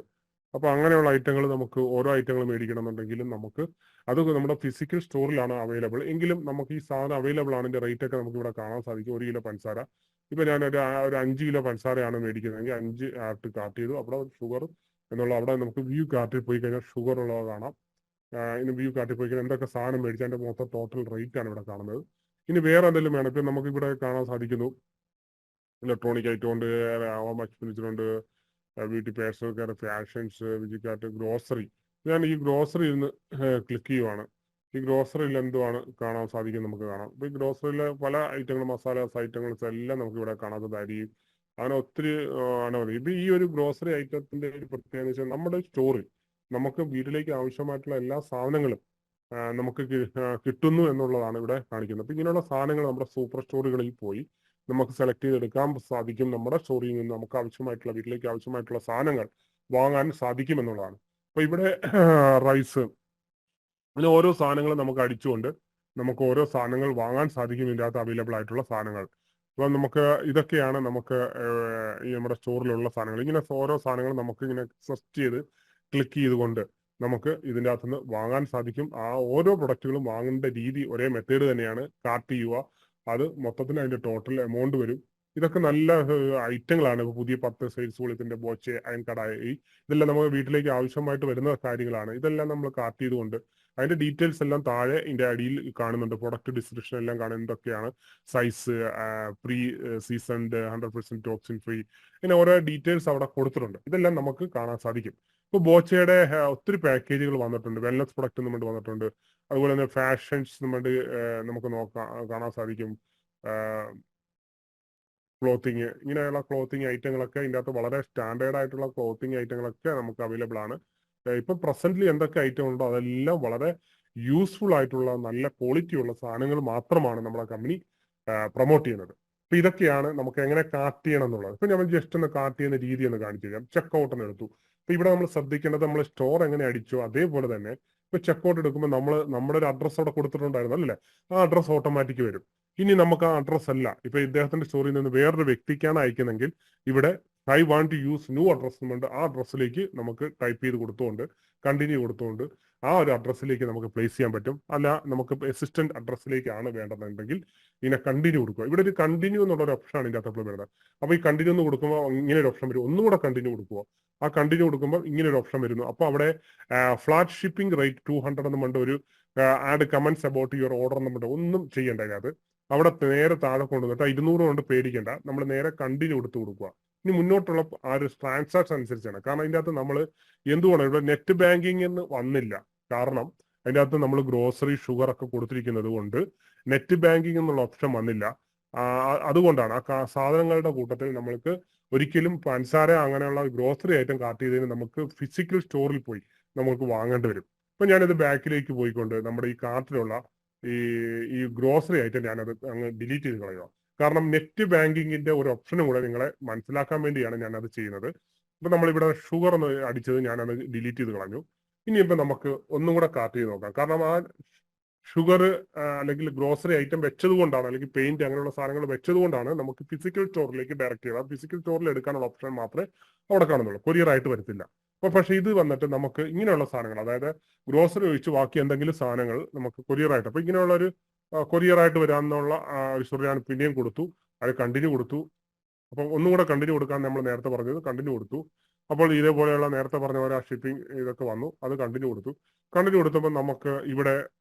അപ്പോൾ അങ്ങനെയുള്ള ഐറ്റങ്ങൾ നമുക്ക് ഓരോ ഐറ്റങ്ങൾ മേടിക്കണം എന്നുണ്ടെങ്കിലും നമുക്ക് അത് നമ്മുടെ ഫിസിക്കൽ സ്റ്റോറിലാണ് അവൈലബിൾ. എങ്കിലും നമുക്ക് ഈ സാധനം അവൈലബിൾ ആണ്. ഇതിന്റെ റേറ്റ് ഒക്കെ നമുക്ക് ഇവിടെ കാണാൻ സാധിക്കും. 1 കിലോ പഞ്ചസാര ഇപ്പൊ ഞാൻ ഒരു 5 കിലോ പഞ്ചസാരയാണ് മേടിക്കുന്നതെങ്കിൽ 5 ആയിട്ട് കാർട്ട് ചെയ്തു. അവിടെ ഷുഗർ എന്നുള്ള അവിടെ നമുക്ക് വ്യൂ കാർട്ടിൽ പോയി കഴിഞ്ഞാൽ ഷുഗർ ഉള്ളത് കാണാം. ഇനി വ്യൂ കാർട്ടിൽ പോയി കഴിഞ്ഞാൽ എന്തൊക്കെ സാധനം മേടിച്ചാൽ അതിന്റെ മൊത്തം ടോട്ടൽ റേറ്റ് ആണ് ഇവിടെ കാണുന്നത്. ഇനി വേറെ എന്തെങ്കിലും വേണം, ഇപ്പൊ നമുക്ക് ഇവിടെ കാണാൻ സാധിക്കുന്നു ഇലക്ട്രോണിക് ഐറ്റം ഉണ്ട്, ഹോം എക്സ്പെൻഡിച്ചർ ഉണ്ട്, beauty, personal care, fashions, Vijikart, grocery. ഞാൻ ഈ ഗ്രോസറി ഇരുന്ന് ക്ലിക്ക് ചെയ്യുവാണ്. ഈ ഗ്രോസറിയിൽ എന്തുവാണ് കാണാൻ സാധിക്കും നമുക്ക് കാണാം. ഇപ്പൊ ഈ ഗ്രോസറിയിലെ പല ഐറ്റങ്ങൾ, മസാലാസ് ഐറ്റങ്ങൾസ് എല്ലാം നമുക്ക് ഇവിടെ കാണാത്തത്. അരി, അങ്ങനെ ഒത്തിരി അനവധി. ഇപ്പൊ ഈ ഒരു ഗ്രോസറി ഐറ്റത്തിന്റെ ഒരു പ്രത്യേകത വെച്ചാൽ നമ്മുടെ സ്റ്റോറിൽ നമുക്ക് വീട്ടിലേക്ക് ആവശ്യമായിട്ടുള്ള എല്ലാ സാധനങ്ങളും നമുക്ക് കിട്ടുന്നു എന്നുള്ളതാണ് ഇവിടെ കാണിക്കുന്നത്. അപ്പൊ ഇങ്ങനെയുള്ള സാധനങ്ങൾ നമ്മുടെ സൂപ്പർ സ്റ്റോറുകളിൽ പോയി നമുക്ക് സെലക്ട് ചെയ്തെടുക്കാൻ സാധിക്കും. നമ്മുടെ സ്റ്റോറിൽ നിന്ന് നമുക്ക് ആവശ്യമായിട്ടുള്ള, വീട്ടിലേക്ക് ആവശ്യമായിട്ടുള്ള സാധനങ്ങൾ വാങ്ങാൻ സാധിക്കും എന്നുള്ളതാണ്. അപ്പൊ ഇവിടെ റൈസ്, അങ്ങനെ ഓരോ സാധനങ്ങളും നമുക്ക് അടിച്ചുകൊണ്ട് നമുക്ക് ഓരോ സാധനങ്ങൾ വാങ്ങാൻ സാധിക്കും. ഇതിൻ്റെ അകത്ത് അവൈലബിൾ ആയിട്ടുള്ള സാധനങ്ങൾ. അപ്പൊ നമുക്ക് ഇതൊക്കെയാണ് നമുക്ക് ഈ നമ്മുടെ സ്റ്റോറിലുള്ള സാധനങ്ങൾ. ഇങ്ങനെ ഓരോ സാധനങ്ങൾ നമുക്ക് ഇങ്ങനെ സെർച്ച് ചെയ്ത് ക്ലിക്ക് ചെയ്തുകൊണ്ട് നമുക്ക് ഇതിൻ്റെ അകത്തുനിന്ന് വാങ്ങാൻ സാധിക്കും. ആ ഓരോ പ്രൊഡക്റ്റുകളും വാങ്ങേണ്ട രീതി ഒരേ മെത്തേഡ് തന്നെയാണ്. കാർട്ട് ചെയ്യുക, അത് മൊത്തത്തിൽ അതിന്റെ ടോട്ടൽ എമൗണ്ട് വരും. ഇതൊക്കെ നല്ല ഐറ്റങ്ങളാണ്. ഇപ്പൊ പുതിയ 10 സെയിൽസ് വിളിത്തിന്റെ ബോച്ചെ, അയൺ കടായി, ഇതെല്ലാം നമുക്ക് വീട്ടിലേക്ക് ആവശ്യമായിട്ട് വരുന്ന കാര്യങ്ങളാണ്. ഇതെല്ലാം നമ്മൾ കാർട്ട് ചെയ്തുകൊണ്ട് അതിന്റെ ഡീറ്റെയിൽസ് എല്ലാം താഴെ ഇതിന്റെ അടിയിൽ കാണുന്നുണ്ട്. പ്രൊഡക്റ്റ് ഡിസ്ക്രിപ്ഷൻ എല്ലാം കാണുന്നത് എന്തൊക്കെയാണ്, size, pre seasoned, 100% toxin free, ഇങ്ങനെ ഓരോ ഡീറ്റെയിൽസ് അവിടെ കൊടുത്തിട്ടുണ്ട്. ഇതെല്ലാം നമുക്ക് കാണാൻ സാധിക്കും. ഇപ്പൊ ബോച്ചയുടെ ഒത്തിരി പാക്കേജുകൾ വന്നിട്ടുണ്ട്. വെൽനസ് പ്രൊഡക്റ്റ് നമ്മൾ വന്നിട്ടുണ്ട്. അതുപോലെ തന്നെ ഫാഷൻസ് നമ്മൾ നമുക്ക് കാണാൻ സാധിക്കും. ക്ലോത്തിങ്, ഇങ്ങനെയുള്ള ക്ലോത്തിങ് ഐറ്റങ്ങളൊക്കെ ഇതിൻ്റെ അകത്ത് വളരെ സ്റ്റാൻഡേർഡ് ആയിട്ടുള്ള ക്ലോത്തിങ് ഐറ്റങ്ങളൊക്കെ നമുക്ക് അവൈലബിൾ ആണ്. ഇപ്പം പ്രസന്റ്ലി എന്തൊക്കെ ഐറ്റം ഉണ്ടോ അതെല്ലാം വളരെ യൂസ്ഫുൾ ആയിട്ടുള്ള നല്ല ക്വാളിറ്റി ഉള്ള സാധനങ്ങൾ മാത്രമാണ് നമ്മളെ കമ്പനി പ്രൊമോട്ട് ചെയ്യുന്നത്. അപ്പൊ ഇതൊക്കെയാണ് നമുക്ക് എങ്ങനെ കാർട്ട് ചെയ്യണം എന്നുള്ളത്. ഇപ്പൊ നമ്മൾ ജസ്റ്റ് ഒന്ന് കാർട്ട് ചെയ്യുന്ന രീതി ഒന്ന് കാണിച്ചു തരാം. ചെക്കൗട്ട് എന്ന് എടുത്തു. അപ്പൊ ഇവിടെ നമ്മൾ ശ്രദ്ധിക്കേണ്ടത്, നമ്മൾ സ്റ്റോർ എങ്ങനെ അടിച്ചോ അതേപോലെ തന്നെ ഇപ്പൊ ചെക്കൗട്ട് എടുക്കുമ്പോൾ നമ്മൾ നമ്മുടെ ഒരു അഡ്രസ് അവിടെ കൊടുത്തിട്ടുണ്ടായിരുന്നു അല്ലേ, ആ അഡ്രസ് ഓട്ടോമാറ്റിക് വരും. ഇനി നമുക്ക് ആ അഡ്രസ് അല്ല, ഇപ്പൊ ഇദ്ദേഹത്തിന്റെ സ്റ്റോറിൽ നിന്ന് വേറൊരു വ്യക്തിക്കാണ് അയക്കുന്നെങ്കിൽ ഇവിടെ I want to use new address എന്നുണ്ട്. ആ അഡ്രസ്സിലേക്ക് നമുക്ക് ടൈപ്പ് ചെയ്ത് കൊടുത്തുകൊണ്ട് കണ്ടിന്യൂ കൊടുത്തുകൊണ്ട് ആ ഒരു അഡ്രസ്സിലേക്ക് നമുക്ക് പ്ലേസ് ചെയ്യാൻ പറ്റും. അല്ല നമുക്ക് അസിസ്റ്റന്റ് അഡ്രസ്സിലേക്കാണ് വേണ്ടതെന്നുണ്ടെങ്കിൽ ഇങ്ങനെ കണ്ടിന്യൂ കൊടുക്കുക. ഇവിടെ ഒരു കണ്ടിന്യൂ എന്നുള്ള ഒരു ഓപ്ഷനാണ് ഇതിന്റെ അകത്ത് വരുന്നത്. അപ്പൊ ഈ കണ്ടിന്യൂ എന്ന് കൊടുക്കുമ്പോൾ ഇങ്ങനെ ഒരു ഓപ്ഷൻ വരും. ഒന്നും കൂടെ കണ്ടിന്യൂ കൊടുക്കുക. ആ കണ്ടിന്യൂ കൊടുക്കുമ്പോൾ ഇങ്ങനെ ഒരു ഓപ്ഷൻ വരുന്നു. അപ്പൊ അവിടെ ഫ്ലാറ്റ് ഷിപ്പിംഗ് റേറ്റ് 200 എന്ന് പറഞ്ഞ ഒരു add comments about your order എന്ന് പറഞ്ഞിട്ട് ഒന്നും ചെയ്യേണ്ട. അത് അവിടെ നേരെ താഴെ കൊണ്ടുവന്നിട്ട് 200 കൊണ്ട് പേടിക്കേണ്ട, നമ്മൾ നേരെ കണ്ടിന്യൂ എടുത്ത് കൊടുക്കുക. ഇനി മുന്നോട്ടുള്ള ആ ഒരു ട്രാൻസാക്ഷൻ അനുസരിച്ചാണ്. കാരണം അതിൻ്റെ അകത്ത് നമ്മൾ എന്തുകൊണ്ടാണ് ഇവിടെ നെറ്റ് ബാങ്കിങ് എന്ന് വന്നില്ല, കാരണം അതിൻ്റെ അകത്ത് നമ്മൾ ഗ്രോസറി, ഷുഗർ ഒക്കെ കൊടുത്തിരിക്കുന്നത് കൊണ്ട് നെറ്റ് ബാങ്കിങ് എന്നുള്ള ഓപ്ഷൻ വന്നില്ല. അതുകൊണ്ടാണ് ആ സാധനങ്ങളുടെ കൂട്ടത്തിൽ നമ്മൾക്ക് ഒരിക്കലും പഞ്ചസാര അങ്ങനെയുള്ള ഗ്രോസറി ഐറ്റം കാർട്ട് ചെയ്തതിന് നമുക്ക് ഫിസിക്കൽ സ്റ്റോറിൽ പോയി നമുക്ക് വാങ്ങേണ്ടി വരും. ഇപ്പൊ ഞാനിത് ബാക്കിലേക്ക് പോയിക്കൊണ്ട് നമ്മുടെ ഈ കാർട്ടിലുള്ള ഈ ഗ്രോസറി ഐറ്റം ഞാനത് അങ്ങ് ഡിലീറ്റ് ചെയ്ത് കളയുക. കാരണം നെറ്റ് ബാങ്കിങ്ങിന്റെ ഒരു ഓപ്ഷനും കൂടെ നിങ്ങളെ മനസ്സിലാക്കാൻ വേണ്ടിയാണ് ഞാനത് ചെയ്യുന്നത്. ഇപ്പൊ നമ്മളിവിടെ ഷുഗർ എന്ന് അടിച്ചത് ഞാനത് ഡിലീറ്റ് ചെയ്ത് കളഞ്ഞു. ഇനിയിപ്പോ നമുക്ക് ഒന്നും കൂടെ കാർട്ട് ചെയ്ത് നോക്കാം. കാരണം ആ ഷുഗർ അല്ലെങ്കിൽ ഗ്രോസറി ഐറ്റം വെച്ചത് കൊണ്ടാണ്, അല്ലെങ്കിൽ പെയിന്റ് അങ്ങനെയുള്ള സാധനങ്ങൾ വെച്ചത് കൊണ്ടാണ് നമുക്ക് ഫിസിക്കൽ സ്റ്റോറിലേക്ക് ഡയറക്റ്റ് ചെയ്യുക. ഫിസിക്കൽ സ്റ്റോറിൽ എടുക്കാനുള്ള ഓപ്ഷൻ മാത്രമേ അവിടെ കാണുന്നുള്ളൂ, കൊറിയർ ആയിട്ട് വരത്തില്ല. അപ്പൊ പക്ഷെ ഇത് വന്നിട്ട് നമുക്ക് ഇങ്ങനെയുള്ള സാധനങ്ങൾ, അതായത് ഗ്രോസറി ഒഴിച്ച് ബാക്കി എന്തെങ്കിലും സാധനങ്ങൾ നമുക്ക് കൊറിയർ ആയിട്ട്, അപ്പൊ ഇങ്ങനെയുള്ള ഒരു കൊറിയർ ആയിട്ട് വരാമെന്നുള്ള ഒരു സ്റ്റോറി ഞാൻ പിന്നെയും കൊടുത്തു. അത് കണ്ടിന്യൂ കൊടുത്തു. അപ്പം ഒന്നും കൂടെ കണ്ടിന്യൂ കൊടുക്കാൻ നമ്മൾ നേരത്തെ പറഞ്ഞത് കണ്ടിന്യൂ കൊടുത്തു. അപ്പോൾ ഇതേപോലെയുള്ള നേരത്തെ പറഞ്ഞ പോലെ ആ ഷിപ്പിംഗ് ഇതൊക്കെ വന്നു, അത് കണ്ടിന്യൂ കൊടുത്തു. കണ്ടിന്യൂ കൊടുത്തപ്പോൾ നമുക്ക് ഇവിടെ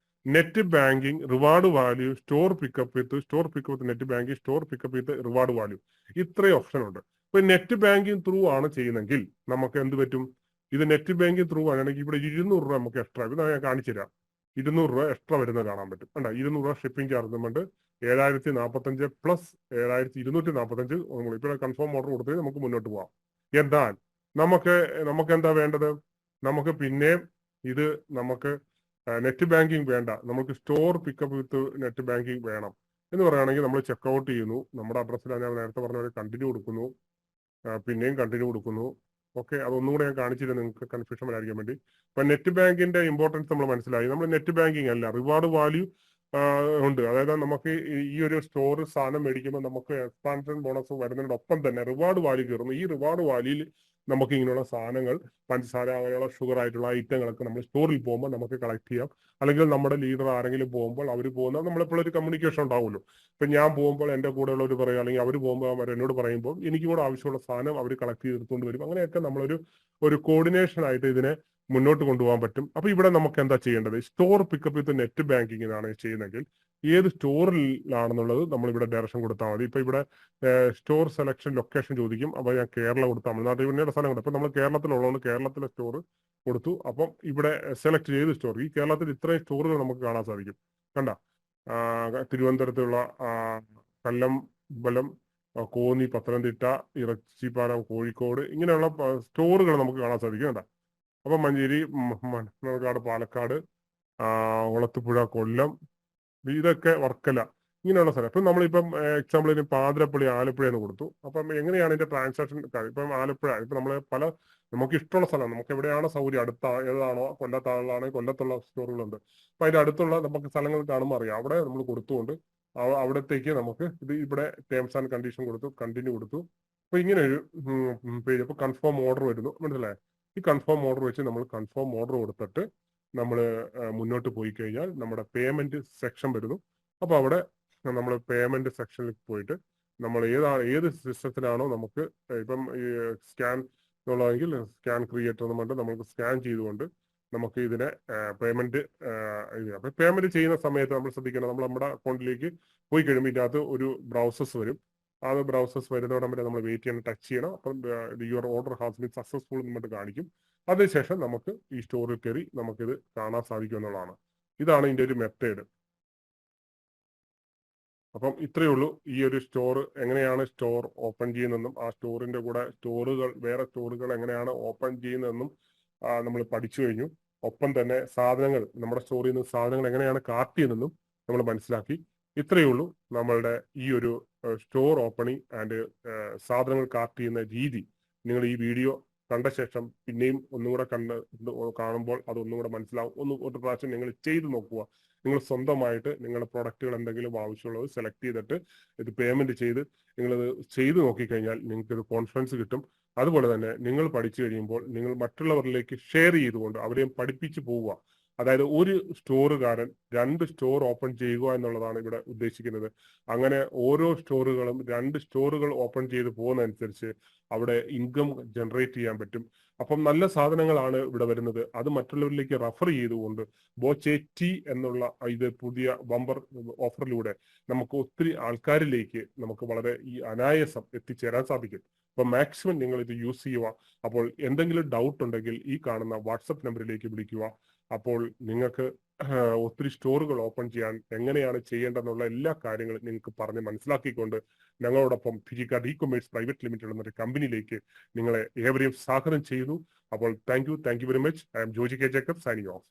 net banking, reward value, store pickup വിത്ത് നെറ്റ് ബാങ്കിങ്, സ്റ്റോർ പിക്കപ്പ് വിത്ത് റിവാർഡ് വാല്യൂ, ഇത്രയും ഓപ്ഷൻ ഉണ്ട്. ഇപ്പൊ നെറ്റ് ബാങ്കിങ് ത്രൂ ആണ് ചെയ്യുന്നെങ്കിൽ നമുക്ക് എന്ത് പറ്റും, ഇത് നെറ്റ് ബാങ്കിങ് ത്രൂ ആണെങ്കിൽ ഇവിടെ 200 രൂപ നമുക്ക് എക്സ്ട്രാ, ഇത് ഞാൻ കാണിച്ചു തരാം. 200 രൂപ എക്സ്ട്രാ വരുന്നത് കാണാൻ പറ്റും. കണ്ട, 200 രൂപ ഷിപ്പിംഗ് ചാർജ് കൊണ്ട് 7045 പ്ലസ് 7245 നമ്മൾ ഇപ്പോൾ കൺഫേം ഓർഡർ കൊടുത്ത് നമുക്ക് മുന്നോട്ട് പോവാം. എന്നാൽ നമുക്ക് എന്താ വേണ്ടത്, നമുക്ക് പിന്നെയും ഇത് നമുക്ക് നെറ്റ് ബാങ്കിങ് വേണ്ട, നമുക്ക് സ്റ്റോർ പിക്കപ്പ് വിത്ത് നെറ്റ് ബാങ്കിങ് വേണം എന്ന് പറയുകയാണെങ്കിൽ നമ്മൾ ചെക്കൗട്ട് ചെയ്യുന്നു. നമ്മുടെ അഡ്രസ്സിലാണ് ഞാൻ നേരത്തെ പറഞ്ഞ പോലെ കണ്ടിന്യൂ കൊടുക്കുന്നു. പിന്നെയും കണ്ടിന്യൂ കൊടുക്കുന്നു. ഓക്കെ, അതൊന്നും കൂടെ ഞാൻ കാണിച്ചിരുന്നു നിങ്ങൾക്ക് കൺഫ്യൂഷൻ വരാതിരിക്കാൻ വേണ്ടി. ഇപ്പൊ നെറ്റ് ബാങ്കിന്റെ ഇമ്പോർട്ടൻസ് നമ്മൾ മനസ്സിലായി. നമ്മൾ നെറ്റ് ബാങ്കിങ് അല്ല, റിവാർഡ് വാല്യൂ ഉണ്ട്. അതായത് നമുക്ക് ഈ ഒരു സ്റ്റോർ സാധനം മേടിക്കുമ്പോൾ നമുക്ക് എക്സ്പാൻഷൻ ബോണസ് വരുന്നതിനോടൊപ്പം തന്നെ റിവാർഡ് വാല്യൂ കയറുന്നു. ഈ റിവാർഡ് വാല്യൂയിൽ നമുക്ക് ഇങ്ങനെയുള്ള സാധനങ്ങൾ, പഞ്ചസാര, അങ്ങനെയുള്ള ഷുഗർ ആയിട്ടുള്ള ഐറ്റങ്ങളൊക്കെ നമ്മൾ സ്റ്റോറിൽ പോകുമ്പോൾ നമുക്ക് കളക്ട് ചെയ്യാം. അല്ലെങ്കിൽ നമ്മുടെ ലീഡർ ആരെങ്കിലും പോകുമ്പോൾ അവർ പോകുന്ന നമ്മളെപ്പോഴും ഒരു കമ്മ്യൂണിക്കേഷൻ ഉണ്ടാവുമല്ലോ. ഇപ്പൊ ഞാൻ പോകുമ്പോൾ എൻ്റെ കൂടെയുള്ളവർ പറയും, അല്ലെങ്കിൽ അവർ പോകുമ്പോൾ അവർ എന്നോട് പറയുമ്പോൾ എനിക്കും കൂടെ ആവശ്യമുള്ള സാധനം അവർ കളക്ട് ചെയ്തെടുത്തുകൊണ്ട് വരും. അങ്ങനെയൊക്കെ നമ്മളൊരു കോർഡിനേഷൻ ആയിട്ട് ഇതിനെ മുന്നോട്ട് കൊണ്ടുപോകാൻ പറ്റും. അപ്പൊ ഇവിടെ നമുക്ക് എന്താ ചെയ്യേണ്ടത്? സ്റ്റോർ പിക്കപ്പ് വിത്ത് നെറ്റ് ബാങ്കിങ്ങിനാണ് ചെയ്യുന്നതെങ്കിൽ ഏത് സ്റ്റോറിലാണെന്നുള്ളത് നമ്മൾ ഇവിടെ ഡയറക്ഷൻ കൊടുത്താൽ മതി. ഇപ്പൊ ഇവിടെ സ്റ്റോർ സെലക്ഷൻ ലൊക്കേഷൻ ചോദിക്കും. അപ്പൊ ഞാൻ കേരള കൊടുത്താൽ മതി. നാട്ടിൽ പിന്നീട് സ്ഥലം കൊടുക്കും. അപ്പൊ നമ്മൾ കേരളത്തിലുള്ളതുകൊണ്ട് കേരളത്തിലെ സ്റ്റോർ കൊടുത്തു. അപ്പം ഇവിടെ സെലക്ട് ചെയ്ത് സ്റ്റോർ, ഈ കേരളത്തിൽ ഇത്രയും സ്റ്റോറുകൾ നമുക്ക് കാണാൻ സാധിക്കും. കണ്ട, തിരുവനന്തപുരത്തുള്ള കല്ലമ്പലം, കോന്നി, പത്തനംതിട്ട, ഇറച്ചിപ്പാലം, കോഴിക്കോട്, ഇങ്ങനെയുള്ള സ്റ്റോറുകൾ നമുക്ക് കാണാൻ സാധിക്കും. കണ്ട, അപ്പൊ മഞ്ചേരി, മണ്ണാർക്കാട്, പാലക്കാട്, ഒളത്തുപുഴ, കൊല്ലം, ഇതൊക്കെ വർക്കല, ഇങ്ങനെയുള്ള സ്ഥലം. ഇപ്പം നമ്മളിപ്പം എക്സാമ്പിളിന് പാതിരപ്പള്ളി, ആലപ്പുഴ എന്ന് കൊടുത്തു. അപ്പം എങ്ങനെയാണ് ഇതിന്റെ ട്രാൻസാക്ഷൻ? ഇപ്പം ആലപ്പുഴ, ഇപ്പൊ നമ്മള് നമുക്ക് ഇഷ്ടമുള്ള സ്ഥലം, നമുക്ക് എവിടെയാണ് സൗകര്യം, അടുത്ത ഏതാണോ, കൊല്ലത്താളാണെങ്കിൽ കൊല്ലത്തുള്ള സ്റ്റോറുകളുണ്ട്. അപ്പൊ അതിന്റെ അടുത്തുള്ള നമുക്ക് സ്ഥലങ്ങൾ കാണുമ്പോൾ അറിയാം. അവിടെ നമ്മൾ കൊടുത്തുകൊണ്ട് അവിടത്തേക്ക് നമുക്ക് ഇവിടെ ടേംസ് ആൻഡ് കണ്ടീഷൻ കൊടുത്തു, കണ്ടിന്യൂ കൊടുത്തു. അപ്പൊ ഇങ്ങനെ ഒരു പേജ്. അപ്പൊ കൺഫേം ഓർഡർ വരുന്നു, മനസ്സിലായോ? ഈ കൺഫേം ഓർഡർ വെച്ച് നമ്മൾ കൺഫേം ഓർഡർ കൊടുത്തിട്ട് നമ്മൾ മുന്നോട്ട് പോയി കഴിഞ്ഞാൽ നമ്മുടെ പേയ്മെന്റ് സെക്ഷൻ വരുന്നു. അപ്പൊ അവിടെ നമ്മൾ പേയ്മെന്റ് സെക്ഷനിൽ പോയിട്ട് നമ്മൾ ഏത് സിസ്റ്റത്തിലാണോ നമുക്ക് ഇപ്പം സ്കാൻ എന്നുള്ളതെങ്കിൽ സ്കാൻ ക്രിയേറ്റർ എന്ന് പറഞ്ഞിട്ട് നമുക്ക് സ്കാൻ ചെയ്തുകൊണ്ട് നമുക്ക് ഇതിനെ പേയ്മെന്റ് അപ്പൊ പേയ്മെന്റ് ചെയ്യുന്ന സമയത്ത് നമ്മൾ ശ്രദ്ധിക്കണം, നമ്മൾ നമ്മുടെ അക്കൗണ്ടിലേക്ക് പോയി കഴിയുമ്പോൾ ഇതിനകത്ത് ഒരു ബ്രൗസേഴ്സ് വരും. ആ ബ്രൗസേഴ്സ് വരുന്നവിടം വരെ നമ്മൾ വെയിറ്റ് ചെയ്യണം, ടച്ച് ചെയ്യണം. അപ്പം your order has been successful എന്നിട്ട് കാണിക്കും. അതിനുശേഷം നമുക്ക് ഈ സ്റ്റോറിൽ കയറി നമുക്കിത് കാണാൻ സാധിക്കും എന്നുള്ളതാണ്. ഇതാണ് ഇതിന്റെ ഒരു മെത്തേഡ്. അപ്പം ഇത്രയേ ഉള്ളൂ. ഈ ഒരു സ്റ്റോർ എങ്ങനെയാണ് സ്റ്റോർ ഓപ്പൺ ചെയ്യുന്നതെന്നും ആ സ്റ്റോറിന്റെ കൂടെ വേറെ സ്റ്റോറുകൾ എങ്ങനെയാണ് ഓപ്പൺ ചെയ്യുന്നതെന്നും നമ്മൾ പഠിച്ചു കഴിഞ്ഞു. ഒപ്പം തന്നെ സാധനങ്ങൾ, നമ്മുടെ സ്റ്റോറിൽ നിന്ന് സാധനങ്ങൾ എങ്ങനെയാണ് കാർട്ട് ചെയ്യുന്നതെന്നും നമ്മൾ മനസ്സിലാക്കി. ഇത്രയേ ഉള്ളൂ നമ്മളുടെ ഈ ഒരു സ്റ്റോർ ഓപ്പണിംഗ് ആൻഡ് സാധനങ്ങൾ കാർട്ട് ചെയ്യുന്ന രീതി. നിങ്ങൾ ഈ വീഡിയോ കണ്ട ശേഷം പിന്നെയും ഒന്നുകൂടെ കാണുമ്പോൾ അതൊന്നുകൂടെ മനസ്സിലാവും. ഒരു പ്രാവശ്യം നിങ്ങൾ ചെയ്ത് നോക്കുക. നിങ്ങൾ സ്വന്തമായിട്ട് നിങ്ങളുടെ പ്രൊഡക്റ്റുകൾ എന്തെങ്കിലും ആവശ്യമുള്ളത് സെലക്ട് ചെയ്തിട്ട് ഇത് പേയ്മെന്റ് ചെയ്ത് നിങ്ങളിത് ചെയ്ത് നോക്കിക്കഴിഞ്ഞാൽ നിങ്ങൾക്ക് ഇത് കോൺഫിഡൻസ് കിട്ടും. അതുപോലെ തന്നെ നിങ്ങൾ പഠിച്ചു കഴിയുമ്പോൾ നിങ്ങൾ മറ്റുള്ളവരിലേക്ക് ഷെയർ ചെയ്തുകൊണ്ട് അവരെയും പഠിപ്പിച്ചു പോവുക. അതായത് ഒരു സ്റ്റോറുകാരൻ 2 സ്റ്റോർ ഓപ്പൺ ചെയ്യുക എന്നുള്ളതാണ് ഇവിടെ ഉദ്ദേശിക്കുന്നത്. അങ്ങനെ ഓരോ സ്റ്റോറുകളും 2 സ്റ്റോറുകൾ ഓപ്പൺ ചെയ്ത് പോകുന്നതനുസരിച്ച് അവിടെ ഇൻകം ജനറേറ്റ് ചെയ്യാൻ പറ്റും. അപ്പം നല്ല സാധനങ്ങളാണ് ഇവിടെ വരുന്നത്. അത് മറ്റുള്ളവരിലേക്ക് റെഫർ ചെയ്തുകൊണ്ട് ബോച്ചേറ്റി എന്നുള്ള ഇത് പുതിയ ബമ്പർ ഓഫറിലൂടെ നമുക്ക് ഒത്തിരി ആൾക്കാരിലേക്ക് നമുക്ക് വളരെ ഈ അനായാസം എത്തിച്ചേരാൻ സാധിക്കും. അപ്പൊ മാക്സിമം നിങ്ങൾ ഇത് യൂസ് ചെയ്യുക. അപ്പോൾ എന്തെങ്കിലും ഡൗട്ട് ഉണ്ടെങ്കിൽ ഈ കാണുന്ന വാട്സപ്പ് നമ്പറിലേക്ക് വിളിക്കുക. അപ്പോൾ നിങ്ങൾക്ക് ഒത്തിരി സ്റ്റോറുകൾ ഓപ്പൺ ചെയ്യാൻ എങ്ങനെയാണ് ചെയ്യേണ്ടതെന്നുള്ള എല്ലാ കാര്യങ്ങളും നിങ്ങൾക്ക് പറഞ്ഞ് മനസ്സിലാക്കിക്കൊണ്ട് ഞങ്ങളോടൊപ്പം ഫിജിക്കാർഡ് ഇ-കൊമേഴ്സ് പ്രൈവറ്റ് ലിമിറ്റഡ് എന്നൊരു കമ്പനിയിലേക്ക് നിങ്ങളെ ഏവരെയും സ്വാഗതം ചെയ്യുന്നു. അപ്പോൾ thank you very much. I am Joji K Jacob signing of.